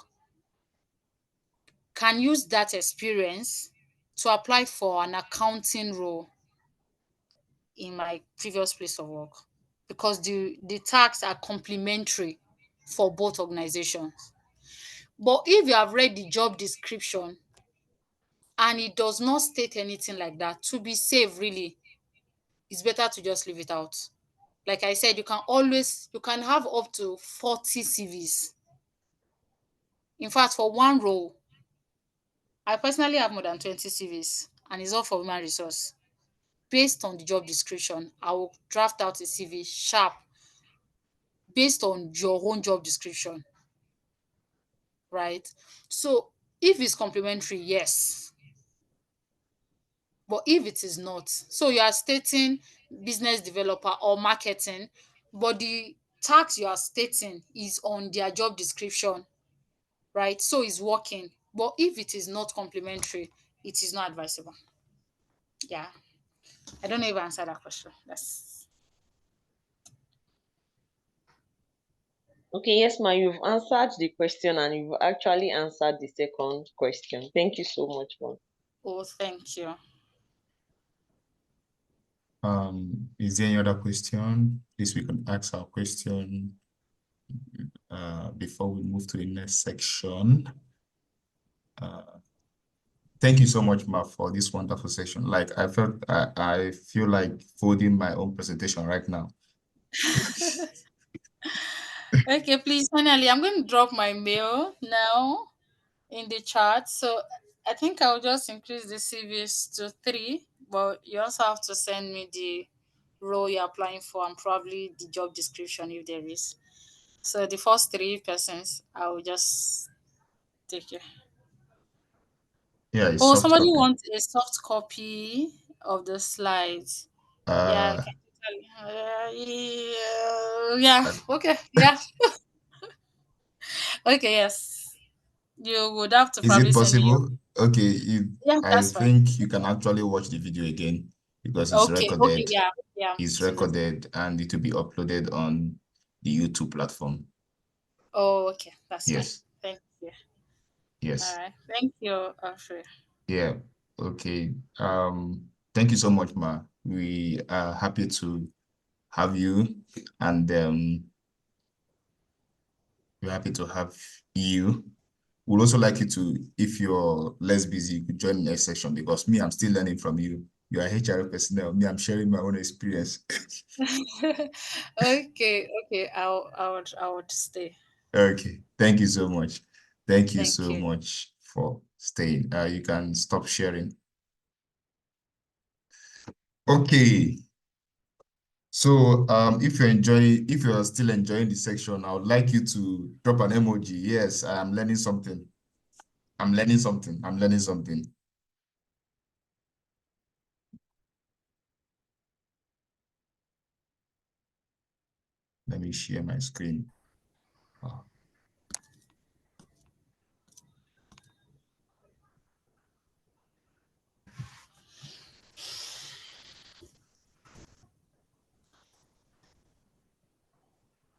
can use that experience to apply for an accounting role in my previous place of work, because the tasks are complementary for both organizations. But if you have read the job description and it does not state anything like that, to be safe, really, it's better to just leave it out. Like I said, you can have up to 40 CVs. In fact, for one role, I personally have more than 20 CVs, and it's all for human resource. Based on the job description, I will draft out a CV sharp based on your own job description, right? So if it's complementary, yes. But if it is not, so you are stating business developer or marketing, but the task you are stating is on their job description, right? So it's working. But if it is not complementary, it is not advisable. Yeah. I don't know if I answered that question. That's Okay, yes, ma, you've answered the question and you've actually answered the second question. Thank you so much, ma. oh, thank you. Is there any other question? Please, we can ask our question before we move to the next section. Thank you so much, Ma, for this wonderful session. Like I feel like folding my own presentation right now. Okay, please, finally, I'm going to drop my mail now in the chat. So I think I'll just increase the CVs to 3, but you also have to send me the role you're applying for and probably the job description if there is. So the first 3 persons, I will just take it. Yeah, it's Oh, soft somebody copy. wants a soft copy of the slides. Yeah, I can yeah, okay, yeah. Okay, yes. You would have to Is probably it send me your. possible? Okay, Yeah, I that's fine. think you can actually watch the video again because it's Okay, recorded. yeah, yeah. It's So that's. recorded and it will be uploaded on the YouTube platform. Oh, okay, that's fine. Yes, Thank you. All yes. right, thank you, Alfred. Yeah, okay. Thank you so much, Ma. We are happy to have you, and we're happy to have you. We'd also like you to, if you're less busy, you could join the next section because me, I'm still learning from you. You are HR personnel. Me, I'm sharing my own experience. Okay, okay. I would stay. Okay, thank you so much. Thank you Thank so you. much for staying. You can stop sharing. Okay. So if you are still enjoying the section, I would like you to drop an emoji. Yes, I am learning something. I'm learning something. I'm learning something. Let me share my screen. Oh.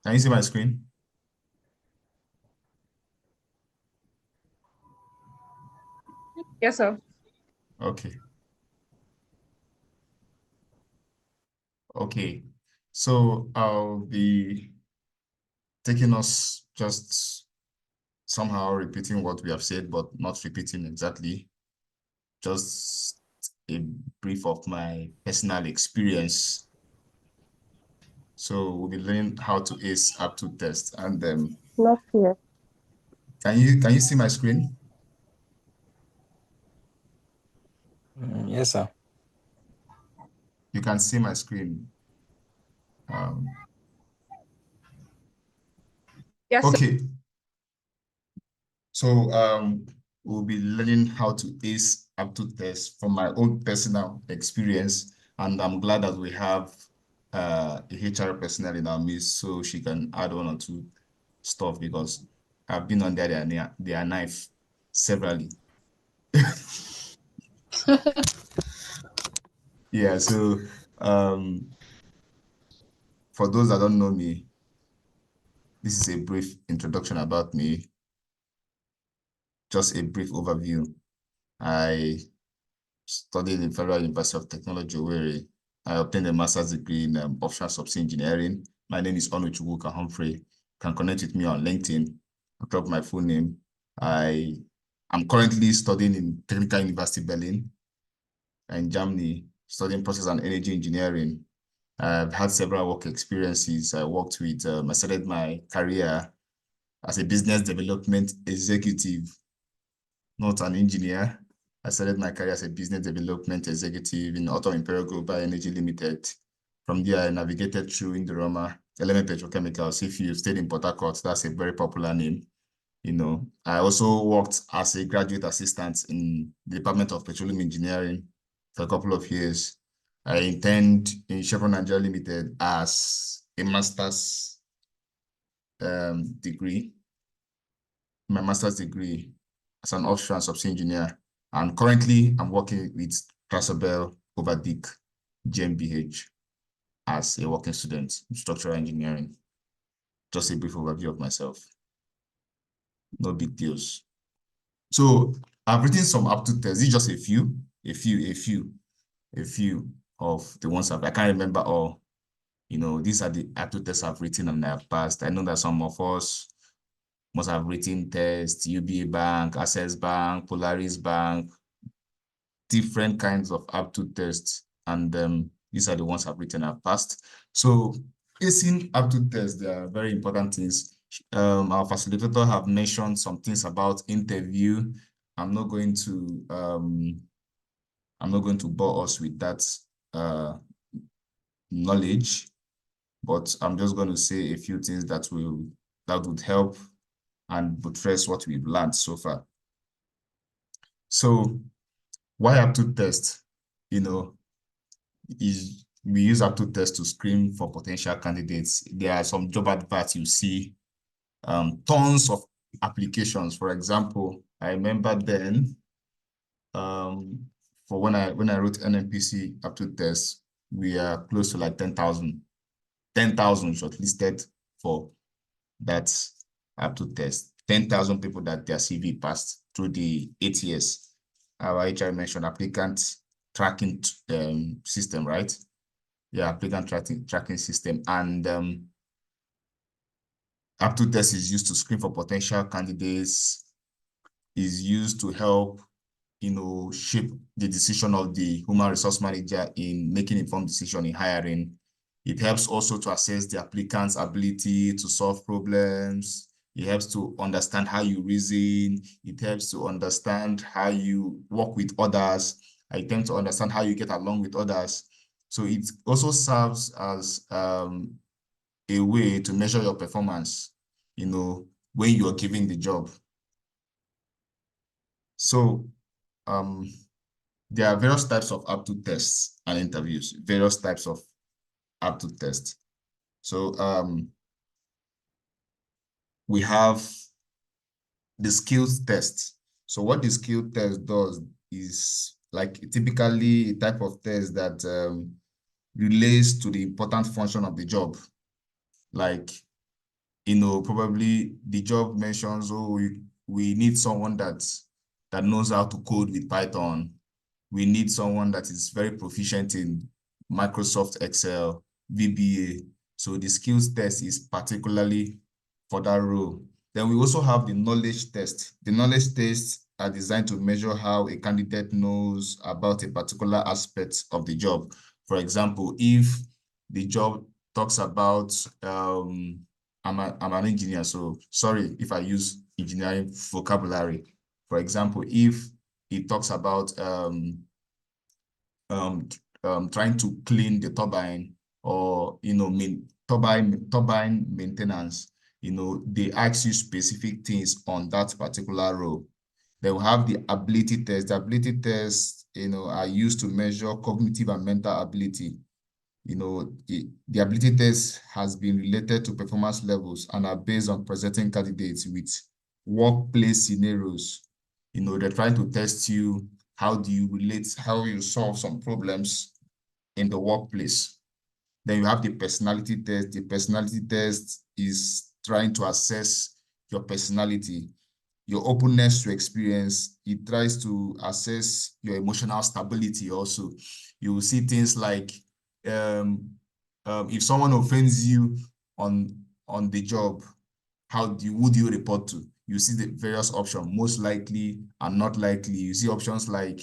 Can you see my screen? Yes, sir. Okay. Okay. So I'll be taking us just somehow repeating what we have said, but not repeating exactly. Just a brief of my personal experience. So we'll be learning how to ace aptitude test. And Not yet. can you see my screen? Yes, sir. You can see my screen. Yes, sir. Okay. So we'll be learning how to ace aptitude test from my own personal experience. And I'm glad that we have a HR personnel in our midst so she can add 1 or 2 stuff because I've been under their knife severally. Yeah, so for those that don't know me, this is a brief introduction about me, just a brief overview. I studied in Federal University of Technology, where I obtained a master's degree in offshore subsea engineering. My name is Onuchukwuka Humphrey. You can connect with me on LinkedIn. I'll drop my full name. I'm currently studying in Technical University Berlin in Germany, studying process and energy engineering. I've had several work experiences. I started my career as a business development executive, not an engineer. I started my career as a business development executive in Auto Imperial Global Energy Limited. From there, I navigated through Indorama, Element Petrochemicals. If you've stayed in Port Harcourt, that's a very popular name. I also worked as a graduate assistant in the Department of Petroleum Engineering for a couple of years. I interned in Chevron Nigeria Limited as a master's degree, my master's degree as an offshore and subsea engineer. And currently, I'm working with Trasobel Overdick GmbH as a working student in structural engineering. Just a brief overview of myself. No big deals. So I've written some aptitude tests. It's just a few of the ones I can't remember all. These are the aptitude tests I've written and I've passed. I know that some of us must have written tests, UBA Bank, Access Bank, Polaris Bank, different kinds of aptitude tests. And these are the ones I've written and I've passed. So Acing aptitude tests, they are very important things. Our facilitator have mentioned some things about interview. I'm not going to bore us with that knowledge, but I'm just going to say a few things that would help and buttress what we've learned so far. So why aptitude test? We use aptitude test to screen for potential candidates. There are some job adverts you see, tons of applications. For example, I remember then, for when I wrote NNPC aptitude test, we are close to like 10,000 shortlisted for that aptitude test. 10,000 people that their CV passed through the ATS, our HR mentioned applicant tracking system, right? Yeah, applicant tracking system. And aptitude test is used to screen for potential candidates, is used to help shape the decision of the human resource manager in making informed decision in hiring. It helps also to assess the applicant's ability to solve problems. It helps to understand how you reason. It helps to understand how you work with others. I tend to understand how you get along with others. So it also serves as a way to measure your performance, when you're giving the job. So there are various types of aptitude tests and interviews, various types of aptitude tests. So we have the skills test. So what the skill test does is like typically a type of test that relates to the important function of the job. Like, probably the job mentions, oh, we need someone that knows how to code with Python. We need someone that is very proficient in Microsoft Excel, VBA. So the skills test is particularly for that role. Then we also have the knowledge test. The knowledge tests are designed to measure how a candidate knows about a particular aspect of the job. For example, if the job talks about, I'm an engineer, so sorry if I use engineering vocabulary. For example, if it talks about trying to clean the turbine or turbine maintenance, they ask you specific things on that particular role. They will have the ability test. The ability tests, are used to measure cognitive and mental ability. The ability test has been related to performance levels and are based on presenting candidates with workplace scenarios. They're trying to test you, how do you relate, how you solve some problems in the workplace. Then you have the personality test. The personality test is trying to assess your personality, your openness to experience. It tries to assess your emotional stability also. You will see things like, if someone offends you on the job, who do you report to? you see the various options, most likely and not likely. You see options like,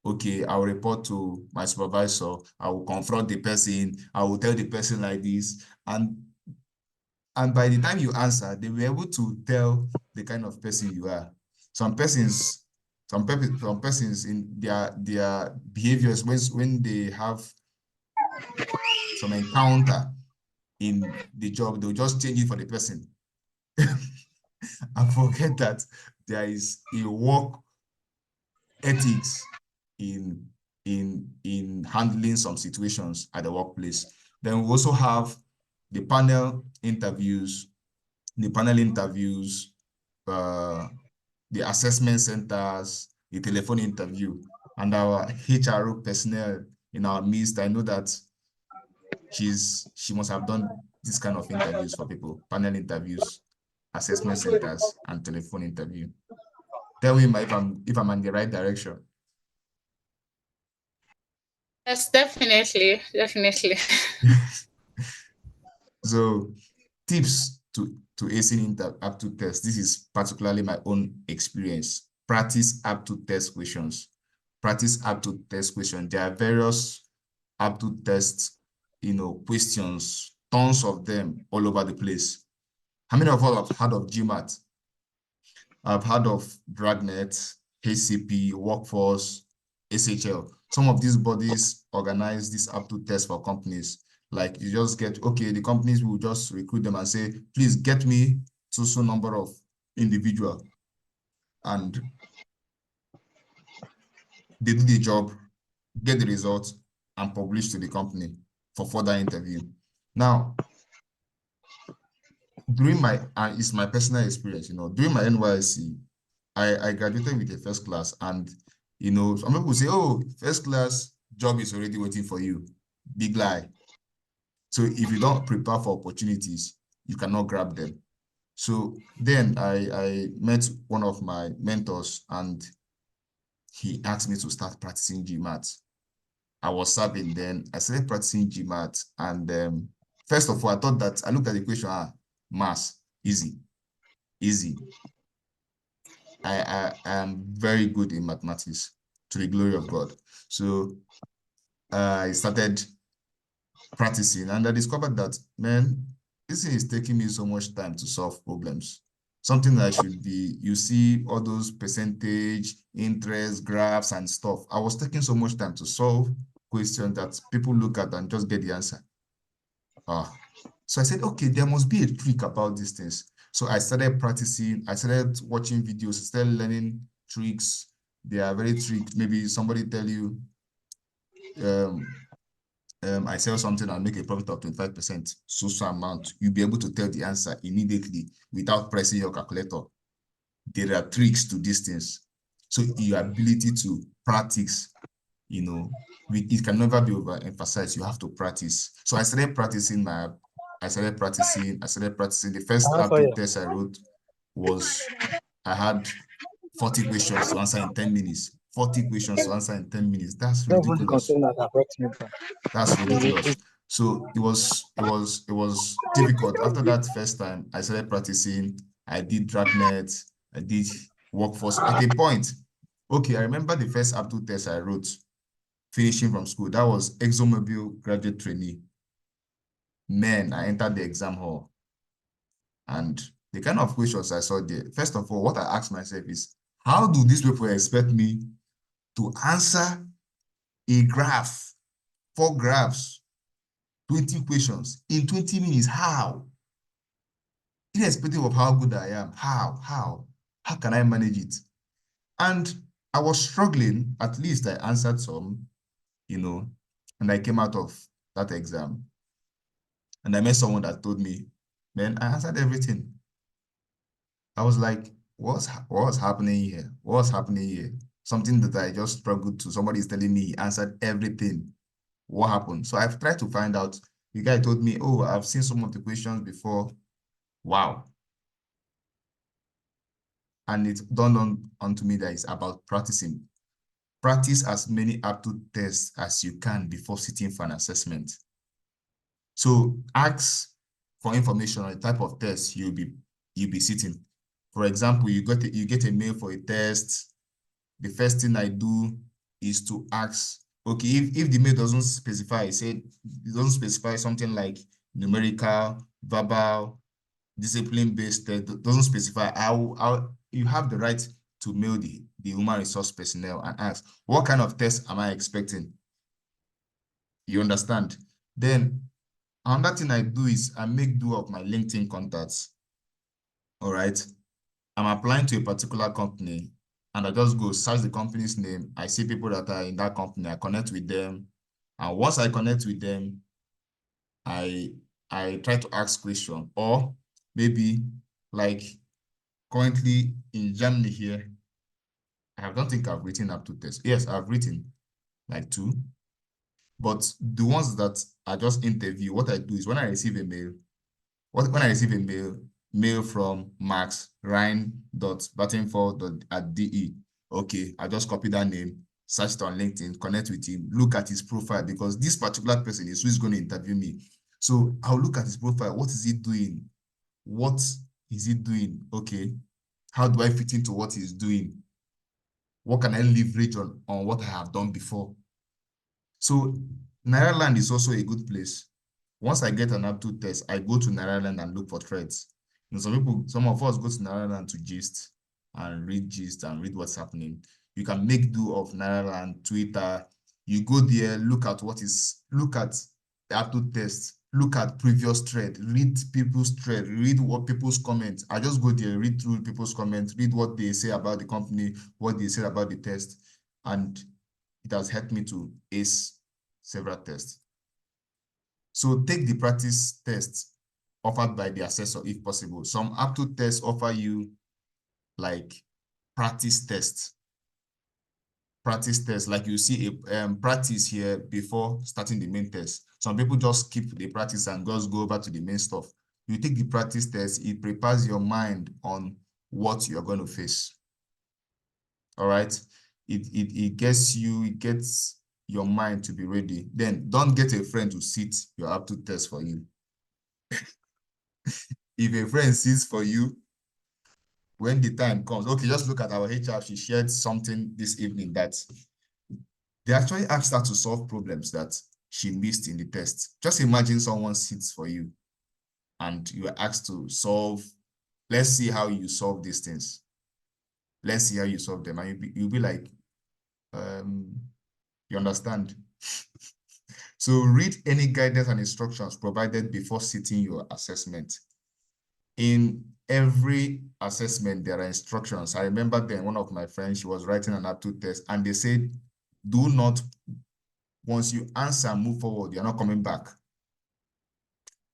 okay, I'll report to my supervisor, I will confront the person, I will tell the person like this. And by the time you answer, they were able to tell the kind of person you are. Some persons in their behaviors, when they have some encounter in the job, they'll just change it for the person. And forget that there is a work ethics in handling some situations at the workplace. Then we also have the panel interviews, the assessment centers, the telephone interview, and our HRO personnel in our midst. I know that she must have done this kind of interviews for people, panel interviews, assessment centers, and telephone interview. Tell me if I'm in the right direction. Yes, definitely. So tips to acing aptitude test. This is particularly my own experience. Practice aptitude test questions. Practice aptitude test questions. There are various aptitude test, questions, tons of them all over the place. How many of us have heard of GMAT? I've heard of Dragnet, HCP, Workforce, SHL. Some of these bodies organize this aptitude test for companies. Like you just get, okay, the companies will just recruit them and say, please get me so number of individual. And they do the job, get the results, and publish to the company for further interview. Now, during it's my personal experience, during my NYSC, I graduated with a first class, and some people say, oh, first class job is already waiting for you. Big lie. So if you don't prepare for opportunities, you cannot grab them. So then I met one of my mentors, and he asked me to start practicing GMAT. I was serving then. I started practicing GMAT, and first of all, I thought that I looked at the question, maths, easy. I am very good in mathematics, to the glory of God. So I started practicing, and I discovered that, man, this thing is taking me so much time to solve problems. Something that should be, you see all those percentage, interest, graphs, and stuff. I was taking so much time to solve questions that people look at and just get the answer. So I said, okay, there must be a trick about these things. So I started practicing, I started watching videos, started learning tricks. They are very trick. Maybe somebody tell you, I sell something and make a profit of 25%, so amount. You'll be able to tell the answer immediately without pressing your calculator. There are tricks to these things. So your ability to practice, it can never be overemphasized. You have to practice. So I started practicing. The first aptitude test I wrote was, I had 40 questions to answer in 10 minutes. 40 questions to answer in 10 minutes. That's ridiculous. That's ridiculous. So it was difficult. After that first time, I started practicing. I did Dragnet. I did Workforce. At a point, okay, I remember the first aptitude test I wrote, finishing from school. That was ExxonMobil graduate trainee. Man, I entered the exam hall, and the kind of questions I saw there, first of all, what I asked myself is, how do these people expect me to answer a graph, 4 graphs, 20 questions in 20 minutes? How? Irrespective of how good I am, how can I manage it? And I was struggling. At least I answered some, and I came out of that exam. And I met someone that told me, man, I answered everything. I was like, what's happening here? What's happening here? Something that I just struggled to. Somebody is telling me he answered everything. What happened? So I've tried to find out. The guy told me, oh, I've seen some of the questions before. Wow. And it dawned onto me that it's about practicing. Practice as many aptitude tests as you can before sitting for an assessment. So ask for information on the type of test you'll be sitting. For example, you get a mail for a test. The first thing I do is to ask, okay, if the mail doesn't specify, say it doesn't specify something like numerical, verbal, discipline-based test, doesn't specify, you have the right to mail the human resource personnel and ask, what kind of test am I expecting? You understand? Then another thing I do is I make do of my LinkedIn contacts. All right. I'm applying to a particular company and I just go search the company's name. I see people that are in that company. I connect with them. And once I connect with them, I try to ask questions. Or maybe like currently in Germany here, I don't think I've written up to test. Yes, I've written like 2. But the ones that I just interview, what I do is when I receive a mail, when I receive a mail from Max Ryan.battenford@de, okay, I just copy that name, search it on LinkedIn, connect with him, look at his profile, because this particular person is who is going to interview me. So I'll look at his profile. What is he doing? What is he doing? Okay, how do I fit into what he's doing? What can I leverage on what I have done before? So Nairaland is also a good place. Once I get an aptitude test, I go to Nairaland and look for threads. You know, some of us go to Nairaland to gist and read what's happening. You can make do of Nairaland, Twitter. You go there, look at the aptitude test, look at previous thread, read people's thread, read what people's comments. I just go there, read through people's comments, read what they say about the company, what they say about the test, and it has helped me to ace several tests. So take the practice tests offered by the assessor if possible. Some aptitude tests offer you like practice tests. Practice tests, like you see a practice here before starting the main test. Some people just skip the practice and just go over to the main stuff. You take the practice test, it prepares your mind on what you're going to face. All right. It gets your mind to be ready. Then don't get a friend to sit your aptitude test for you. If a friend sits for you, when the time comes, okay, just look at our HR. She shared something this evening that they actually asked her to solve problems that she missed in the test. Just imagine someone sits for you and you are asked to solve. Let's see how you solve these things. Let's see how you solve them. And you'll be like, you understand? So read any guidance and instructions provided before sitting your assessment. In every assessment, there are instructions. I remember then one of my friends, she was writing an aptitude test and they said, do not, once you answer, move forward, you're not coming back.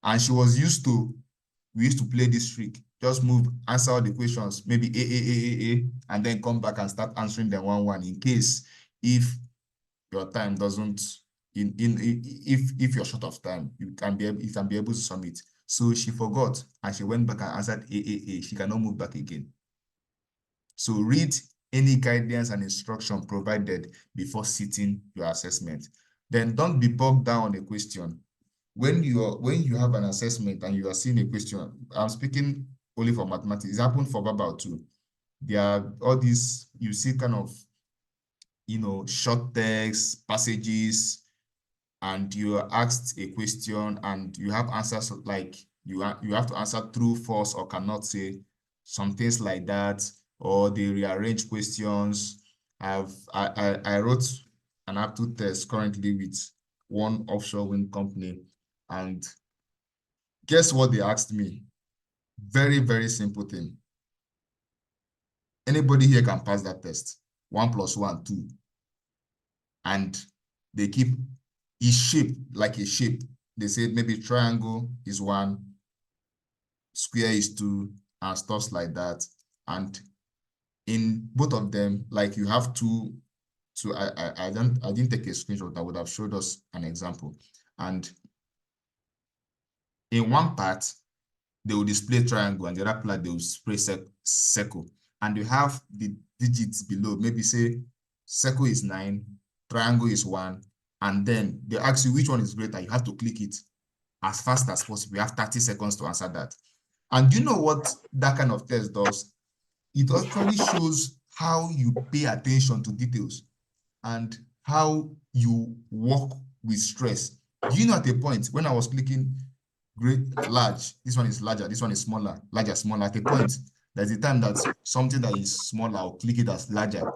And she was we used to play this trick, just move, answer all the questions, maybe A, and then come back and start answering them one in case if your time doesn't, if you're short of time, you can be able to submit. So she forgot and she went back and answered A. She cannot move back again. So read any guidance and instruction provided before sitting your assessment. Then don't be bogged down on a question. When you have an assessment and you are seeing a question, I'm speaking only for mathematics. It happened for verbal too. There are all these, you see kind of, short text, passages, and you are asked a question and you have answers like you have to answer true, false, or cannot say, some things like that, or they rearrange questions. I wrote an aptitude test currently with one offshore wind company, and guess what they asked me? Very, very simple thing. Anybody here can pass that test. 1 + 1, 2. And they keep, it's shaped like a shape. They said maybe triangle is 1, square is 2, and stuff like that. And in both of them, like you have to I didn't take a screenshot. I would have showed us an example. And in one part, they will display triangle, and the other part they will display circle. And you have the digits below. Maybe say circle is 9, triangle is 1, and then they ask you which one is greater. You have to click it as fast as possible. You have 30 seconds to answer that. And do you know what that kind of test does? it actually shows how you pay attention to details and how you work with stress. Do you know at a point when I was clicking great, large, this one is larger, this one is smaller, larger, smaller, at a point, there's a time that something that is smaller, I'll click it as larger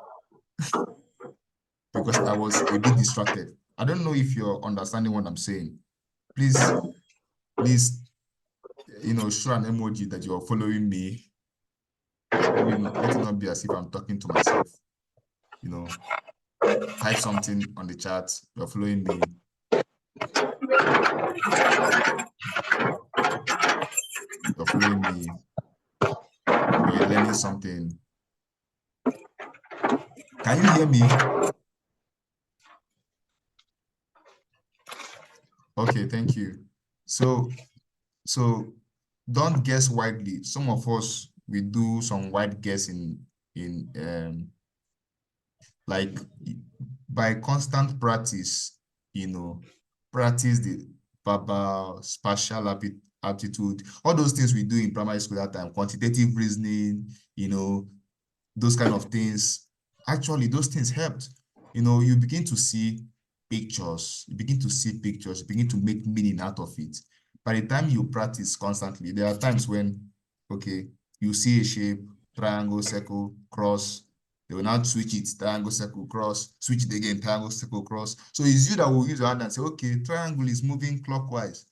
because I was a bit distracted. I don't know if you're understanding what I'm saying. Please, show an emoji that you're following me. Let it not be as if I'm talking to myself. Type something on the chat. You're following me. You're following me. You're learning something. Can you hear me? Okay, thank you. So don't guess widely. Some of us, we do some wide guessing like by constant practice, practice the verbal, spatial aptitude, all those things we do in primary school that time, quantitative reasoning, those kind of things. Actually, those things helped. You begin to see pictures, you begin to make meaning out of it. By the time you practice constantly, there are times when, okay, you see a shape, triangle, circle, cross, they will now switch it, triangle, circle, cross, switch it again, triangle, circle, cross. So it's you that will use your hand and say, okay, triangle is moving clockwise,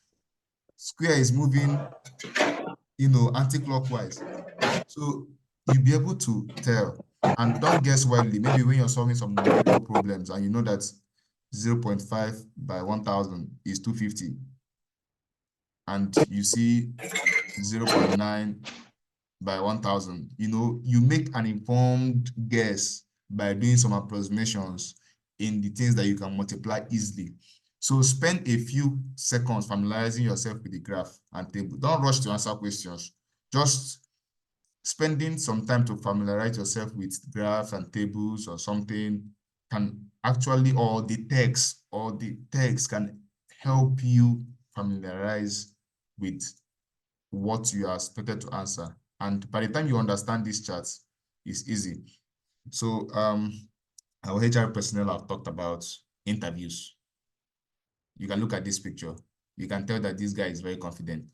square is moving, anti-clockwise. So you'll be able to tell. And don't guess widely. Maybe when you're solving some numerical problems and you know that 0.5 by 1000 is 250, and you see 0.9 by 1000, you make an informed guess by doing some approximations in the things that you can multiply easily. So spend a few seconds familiarizing yourself with the graph and table. Don't rush to answer questions. Just spending some time to familiarize yourself with graphs and tables or something can actually, or the text can help you familiarize with what you are expected to answer. And by the time you understand these charts, it's easy. So our HR personnel have talked about interviews. You can look at this picture. You can tell that this guy is very confident.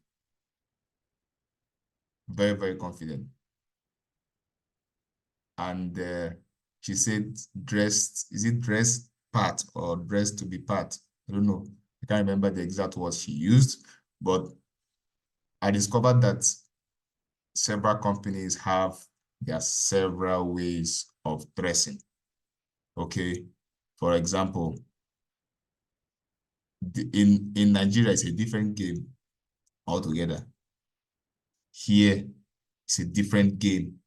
Very, very confident. And she said dressed, is it dressed part or dressed to be part? I don't know. I can't remember the exact words she used, but I discovered that several companies have their several ways of dressing. Okay. For example, in Nigeria, it's a different game altogether. Here, it's a different game.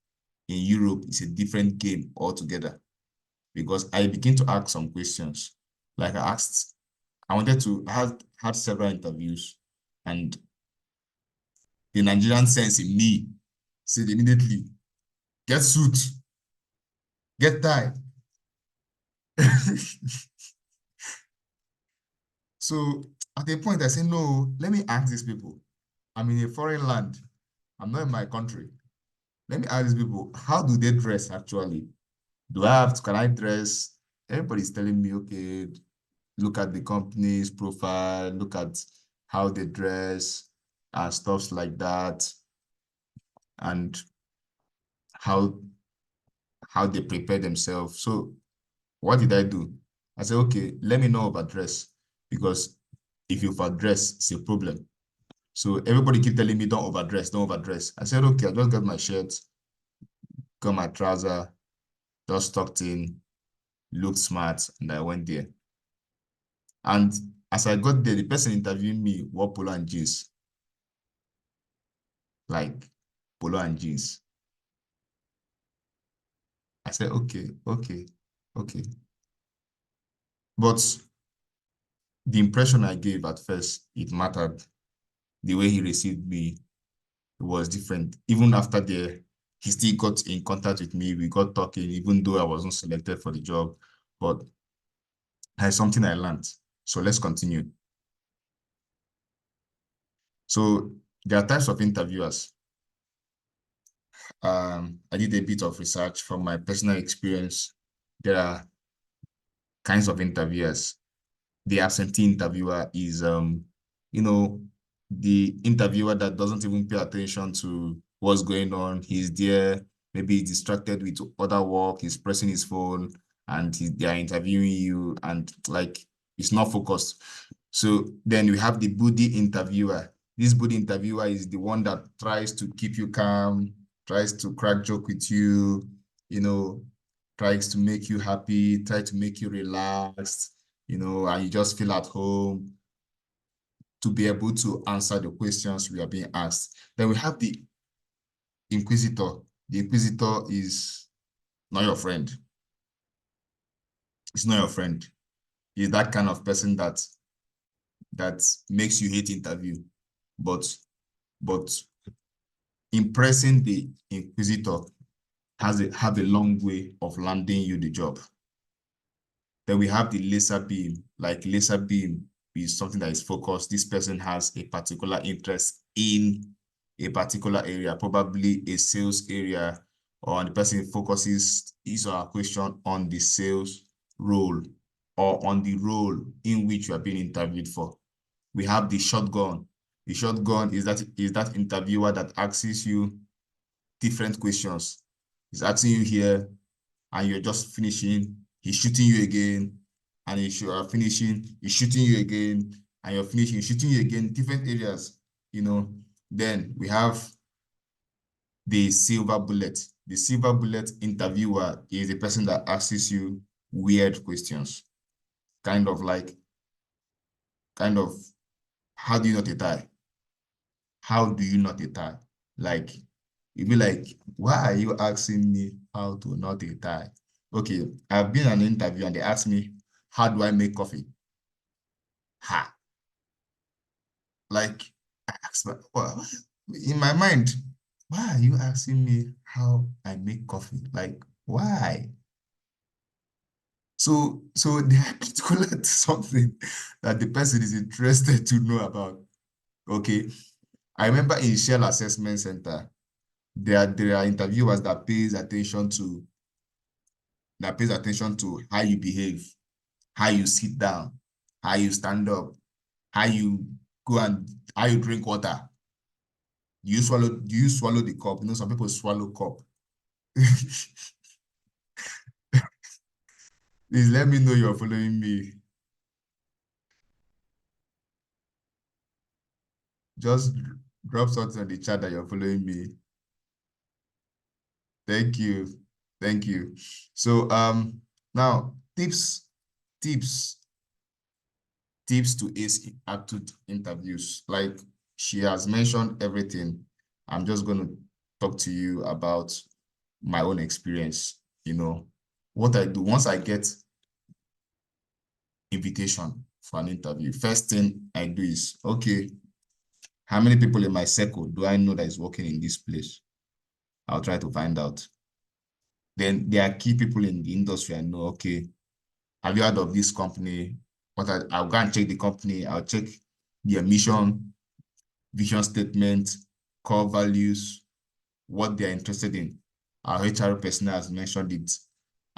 In Europe, it's a different game altogether. Because I begin to ask some questions. Like I had several interviews, and the Nigerian sense in me said immediately, get suit, get tie. So at a point I said, no, let me ask these people. I'm in a foreign land. I'm not in my country. Let me ask these people, how do they dress actually? Can I dress? Everybody's telling me, okay, look at the company's profile, look at how they dress and stuff like that, and how they prepare themselves. So what did I do? I said, okay, let me know about dress, because if you overdress, it's a problem. So everybody keep telling me, don't overdress, don't overdress. I said, okay, I just got my shirt, got my trouser, just tucked in, looked smart, and I went there. And as I got there, the person interviewing me wore polo and jeans. Like polo and jeans. I said, okay. But the impression I gave at first, it mattered. The way he received me was different. Even after he still got in contact with me. We got talking, even though I wasn't selected for the job. But there's something I learned. So let's continue. So there are types of interviewers. I did a bit of research from my personal experience. There are kinds of interviewers. The absentee interviewer is, the interviewer that doesn't even pay attention to what's going on. He's there, maybe he's distracted with other work, he's pressing his phone, and they are interviewing you, and like it's not focused. So then we have the buddy interviewer. This buddy interviewer is the one that tries to keep you calm, tries to crack joke with you, tries to make you happy, try to make you relaxed, and you just feel at home to be able to answer the questions we are being asked. Then we have the inquisitor. The inquisitor is not your friend. It's not your friend. He's that kind of person that makes you hate interview. But impressing the inquisitor have a long way of landing you the job. Then we have the laser beam. Like laser beam is something that is focused. This person has a particular interest in a particular area, probably a sales area, or the person focuses his or her question on the sales role or on the role in which you are being interviewed for. We have the shotgun. The shotgun is that interviewer that asks you different questions. He's asking you here, and you're just finishing. He's shooting you again, and you are finishing. He's shooting you again, and you're finishing. He's shooting you again. Different areas, Then we have the silver bullet. The silver bullet interviewer is the person that asks you weird questions, kind of, how do you knot a tie? How do you knot a tie? Like, you'd be like, why are you asking me how to knot a tie? Okay, I've been in an interview and they asked me, how do I make coffee? Ha. Like, I asked well, in my mind, why are you asking me how I make coffee? Like, why? So they are particular to something that the person is interested to know about. Okay. I remember in Shell Assessment Center, there are interviewers that pays attention to how you behave, how you sit down, how you stand up, how you how you drink water. Do you swallow the cup? Some people swallow cup. Please let me know you're following me. Just drop something in the chat that you're following me. Thank you. Thank you. So now tips to ace Aptitude interviews. Like she has mentioned everything. I'm just going to talk to you about my own experience. What I do once I get invitation for an interview, first thing I do is, okay, how many people in my circle do I know that is working in this place? I'll try to find out. Then there are key people in the industry I know. Okay, have you heard of this company? I'll go and check the company. I'll check their mission, vision statement, core values, what they're interested in. Our HR personnel has mentioned it.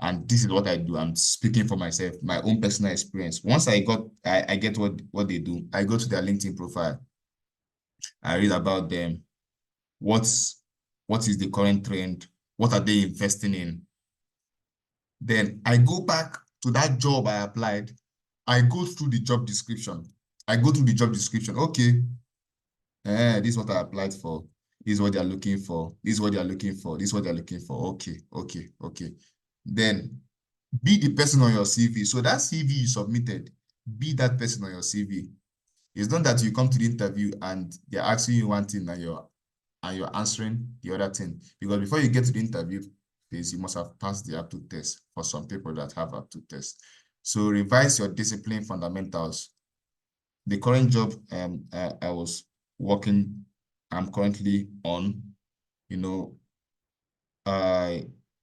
And this is what I do. I'm speaking for myself, my own personal experience. Once I get what they do, I go to their LinkedIn profile. I read about them. What is the current trend? What are they investing in? Then I go back to that job I applied. I go through the job description. Okay, this is what I applied for. This is what they're looking for. This is what they're looking for. This is what they're looking for. Okay. Then be the person on your CV. So that CV you submitted, be that person on your CV. It's not that you come to the interview and they're asking you one thing and you're answering the other thing. Because before you get to the interview phase, you must have passed the Aptitude test for some people that have Aptitude test. So revise your discipline fundamentals. The current job I was working, I'm currently on,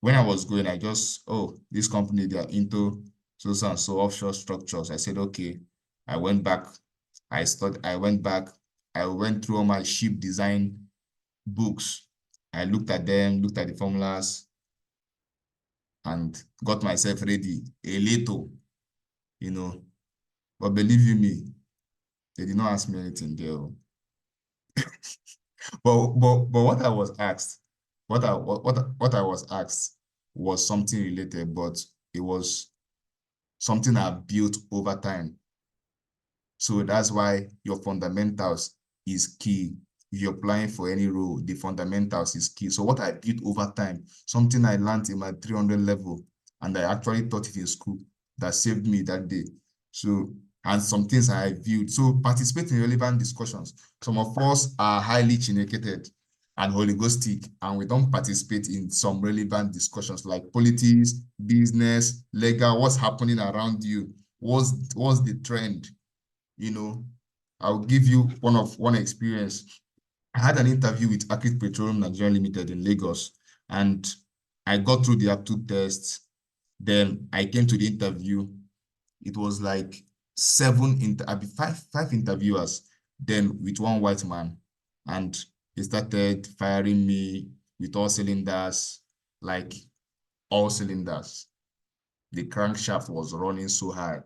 when I was going, I just, this company, they are into so and so offshore structures. I said, okay. I went back. I went through all my ship design books. I looked at them, looked at the formulas, and got myself ready a little, you know. But believe you me, they did not ask me anything there. But what I was asked, what I was asked was something related, but it was something I built over time. So that's why your fundamentals is key. If you're applying for any role, the fundamentals is key. So what I built over time, something I learned in my 300 level, and I actually taught it in school, that saved me that day. So, and some things I viewed. So participate in relevant discussions. Some of us are highly chinekated and Holy Ghostic, and we don't participate in some relevant discussions like politics, business, legal, what's happening around you, what's the trend, you know. I'll give you one experience. I had an interview with Akrit Petroleum Nigeria Limited in Lagos, and I got through the aptitude test. Then I came to the interview. It was like five interviewers, then with one white man, and he started firing me with all cylinders, like all cylinders. The crankshaft was running so hard.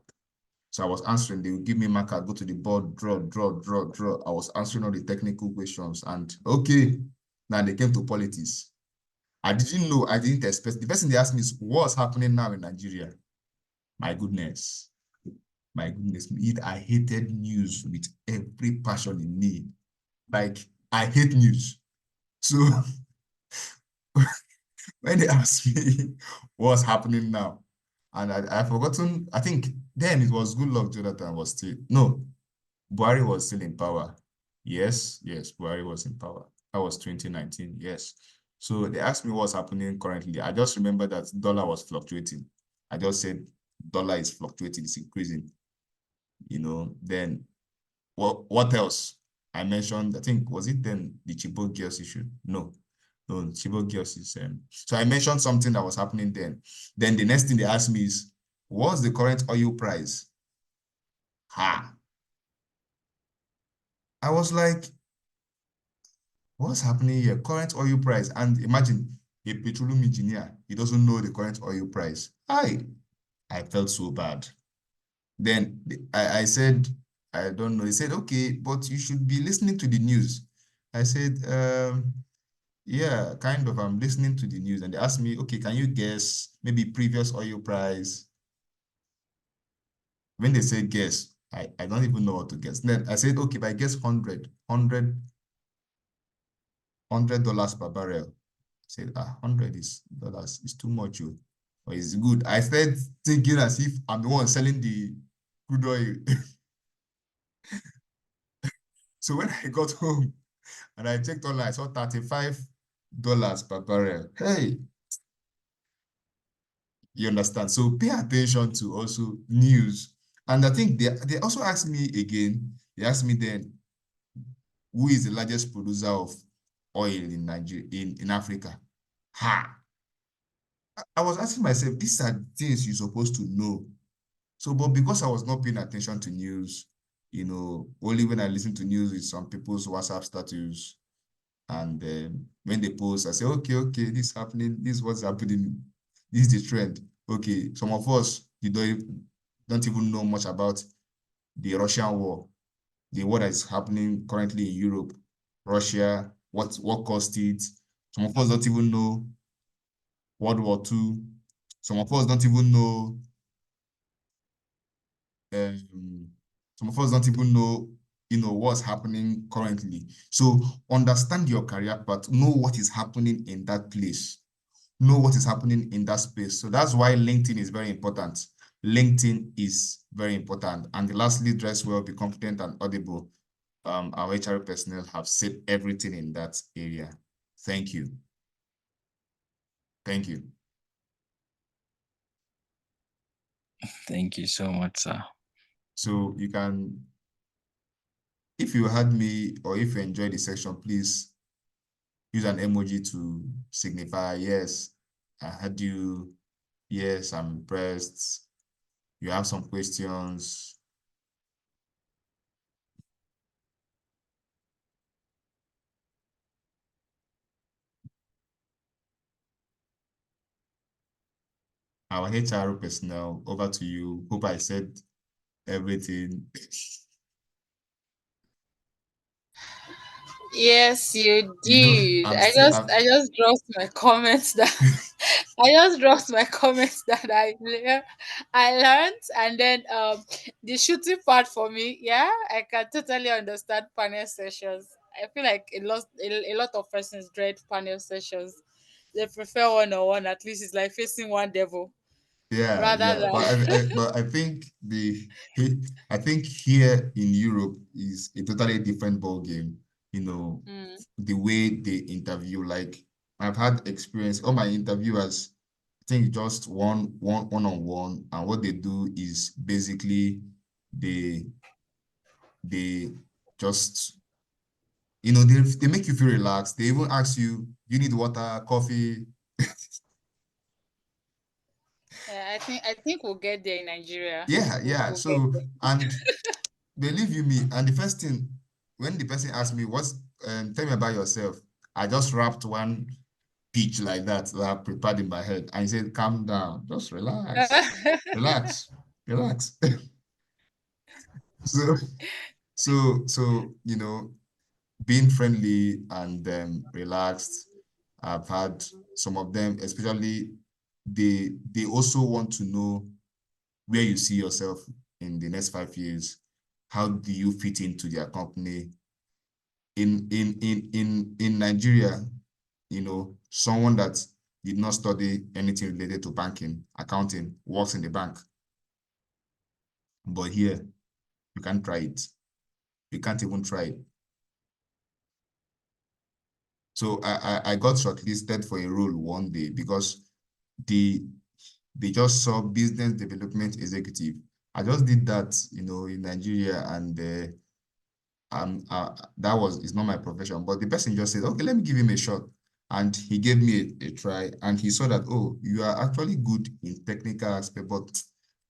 So I was answering, they would give me marker, go to the board, draw. I was answering all the technical questions, and okay, now they came to politics. I didn't know, I didn't expect. The first thing they asked me is, what's happening now in Nigeria? My goodness, I hated news with every passion in me. Like, I hate news. So when they asked me what's happening now, and I've forgotten, I think then it was Goodluck Jonathan was still, no, Buhari was still in power. Yes, Buhari was in power. That was 2019, yes. So they asked me what's happening currently. I just remember that dollar was fluctuating. I just said dollar is fluctuating, it's increasing. You know, then what else? I mentioned, I think, was it then the Chibok girls issue? No, Chibok girls is so I mentioned something that was happening then. Then the next thing they asked me is, what's the current oil price? Ha! I was like, what's happening here? Current oil price. And imagine a petroleum engineer, he doesn't know the current oil price. I felt so bad. Then I said, I don't know. He said, okay, but you should be listening to the news. I said, yeah, kind of, I'm listening to the news. And they asked me, okay, can you guess maybe previous oil price? When they say guess, I don't even know what to guess. Then I said, okay, if I guess $100 per barrel. I said, $100 is too much, or it's good. I started thinking as if I'm the one selling the crude oil. So when I got home and I checked online, I saw $35 per barrel. Hey, you understand? So pay attention to also news. And I think they also asked me again, they asked me then, who is the largest producer of oil in Nigeria, in Africa? Ha! I was asking myself, these are things you're supposed to know. So, but because I was not paying attention to news, you know, only when I listen to news with some people's WhatsApp status, and when they post, I say, okay, this is happening, this is what's happening, this is the trend. Okay, some of us, you don't even know much about the Russian war, the war that is happening currently in Europe, Russia, what caused it. Some of us don't even know World War II. Some of us don't even know um, some of us don't even know, you know, what's happening currently. So understand your career path, know what is happening in that place, know what is happening in that space. So that's why LinkedIn is very important. LinkedIn is very important. And lastly, dress well, be confident and audible. Our HR personnel have said everything in that area. Thank you. Thank you. Thank you so much, sir. So you can, if you had me or if you enjoyed the section, please use an emoji to signify, yes, I had you, yes, I'm impressed, you have some questions. our HR personnel. Over to you. Hope I said everything. Yes, you You know, did. I'm still I just dropped my comments that I just dropped my comments that I learned, and then the shooting part for me, yeah, I can totally understand panel sessions. I feel like a lot of persons dread panel sessions. They prefer one on one. At least it's like facing one devil rather yeah. than But I think I think here in Europe is a totally different ball game. You know, Mm. the way they interview. Like I've had experience. All my interviewers, I think just one on one, and what they do is basically they they just they make you feel relaxed. They even ask you, you need water, coffee. yeah. I think we'll get there in Nigeria. Yeah. We'll get So there. and believe you me, and the first thing when the person asked me, what's tell me about yourself, I just rapped one pitch like that I prepared in my head. And he said, calm down, just relax, relax, relax. So being friendly and relaxed. I've had some of them, especially they also want to know where you see yourself in the next 5 years. How do you fit into their company? In Nigeria, someone that did not study anything related to banking, accounting, works in the bank. But here, you can't try it. You can't even try it. So I got shortlisted for a role one day because they just saw business development executive. I just did that, in Nigeria, and that is not my profession. But the person just said, okay, let me give him a shot. And he gave me a try, and he saw that, oh, you are actually good in technical aspect, but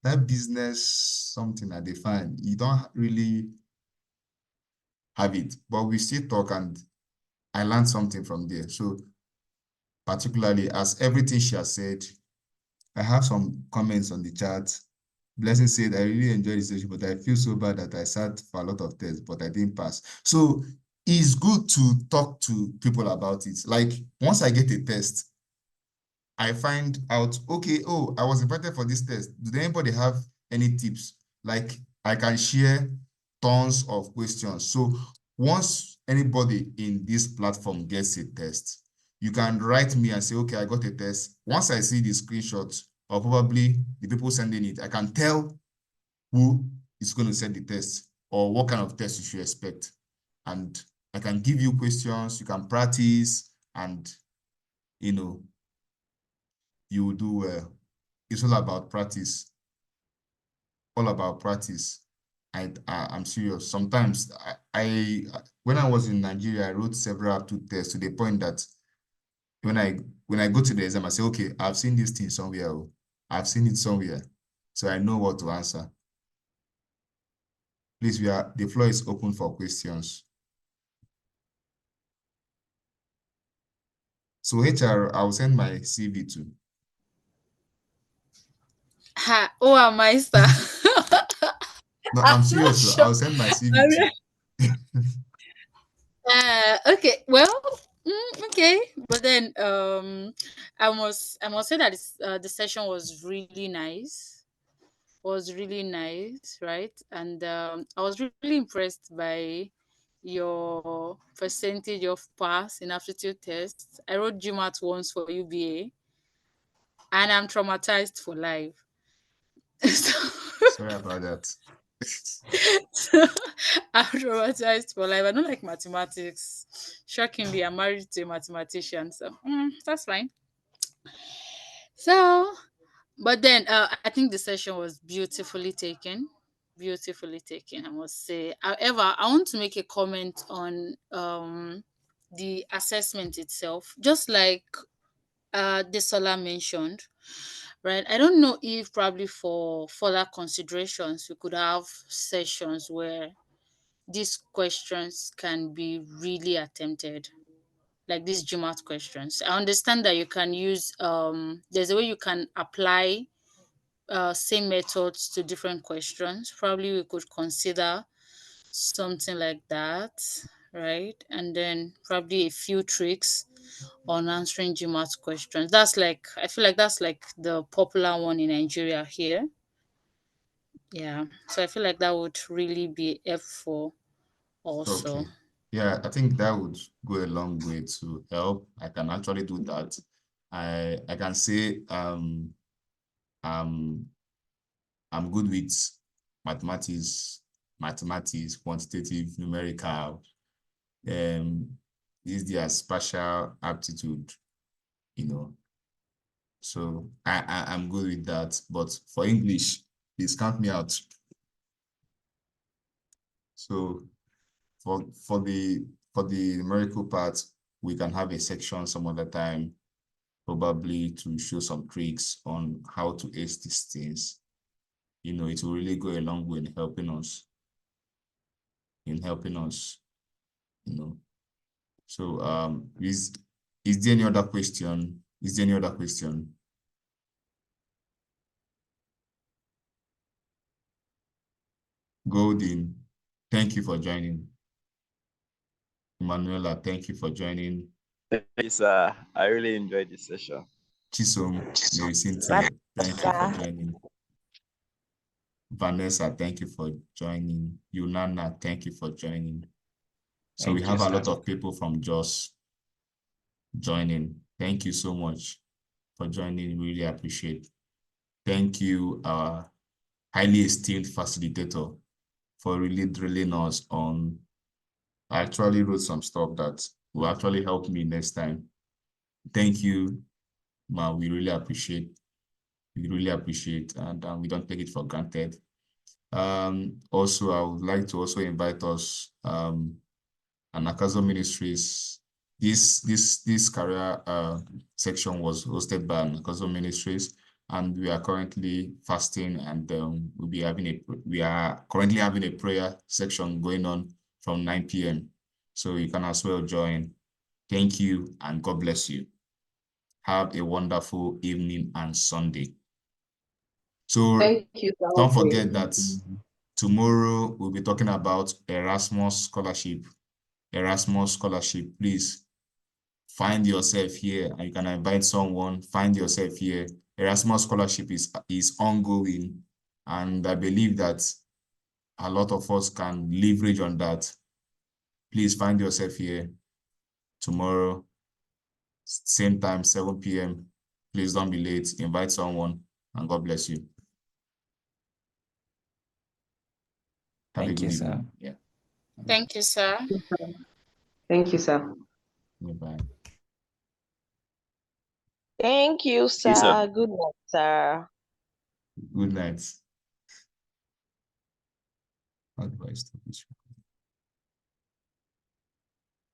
that business, something that they find, you don't really have it. But we still talk, and I learned something from there. So particularly as everything she has said, I have some comments on the chat. Blessing said, I really enjoyed the session, but I feel so bad that I sat for a lot of tests, but I didn't pass. So it's good to talk to people about it. Like once I get a test, I find out, okay, oh, I was invited for this test. Did anybody have any tips? Like I can share tons of questions. So once anybody in this platform gets a test, you can write me and say, okay, I got a test. Once I see the screenshots or probably the people sending it, I can tell who is going to send the test or what kind of test you should expect. And I can give you questions, you can practice, and you will do well. It's all about practice. All about practice. I'm serious. Sometimes when I was in Nigeria, I wrote several aptitude tests to the point that when I go to the exam, I say, okay, I've seen this thing somewhere. I've seen it somewhere. So I know what to answer. Please, the floor is open for questions. So HR, I'll send my CV to. Ha, who am I, sir? No, I'm I'm not serious. sure. I'll send my CV to. Okay, well, okay, but then I must say that the session was really nice. Was really nice, right? And I was really impressed by your percentage of pass in aptitude tests. I wrote GMAT once for UBA, and I'm traumatized for life. so, Sorry about that. so I'm traumatized for life. I don't like mathematics. Shockingly, I'm married to a mathematician, so that's fine. So, but then I think the session was beautifully taken. Beautifully taken, I must say. However, I want to make a comment on the assessment itself. Just like Desola mentioned, right? I don't know if probably for further considerations we could have sessions where these questions can be really attempted, like these GMAT questions. I understand that you can use there's a way you can apply same methods to different questions. Probably we could consider something like that, right? And then probably a few tricks on answering GMAT questions. That's like, I feel like that's like the popular one in Nigeria here. Yeah. So I feel like that would really be helpful also. Okay. Yeah, I think that would go a long way to help. I can actually do that. I can say I'm good with mathematics, quantitative, numerical, this is their spatial aptitude, you know. So I'm good with that. But for English, please count me out. So for the numerical part, we can have a section some other time, probably to show some tricks on how to ace these things. You know, it will really go a long way in helping us. You know. So is there any other question? Is there any other question? Golden, thank you for joining. Manuela, thank you for joining. Yes, sir. I really enjoyed this session. Chisom, Mary Cynthia, thank you for joining. Vanessa, thank you for joining. Yunana, thank you for joining. So we have a lot of people from Jos joining. Thank you so much for joining. Really appreciate. Thank you, our highly esteemed facilitator, for really drilling us on. I actually wrote some stuff that will actually help me next time. Thank you, Ma. We really appreciate. We really appreciate, and we don't take it for granted. Also, I would like to also invite us, and Akazo Ministries. This career section was hosted by Akazo Ministries, and we are currently fasting, and we are currently having a prayer section going on from 9 p.m. So you can as well join. Thank you, and God bless you. Have a wonderful evening and Sunday. So Thank you, don't forget that tomorrow we'll be talking about Erasmus Scholarship. Erasmus Scholarship, please find yourself here, and you can invite someone. Find yourself here. Erasmus Scholarship is ongoing, and I believe that a lot of us can leverage on that. Please find yourself here tomorrow, same time, 7 p.m. Please don't be late. Invite someone, and God bless you. Have a good evening. Yeah. Thank you, sir. Thank you, sir. Bye. Thank you, sir. Yes, sir. Good night, sir. Good night. How do I stop this?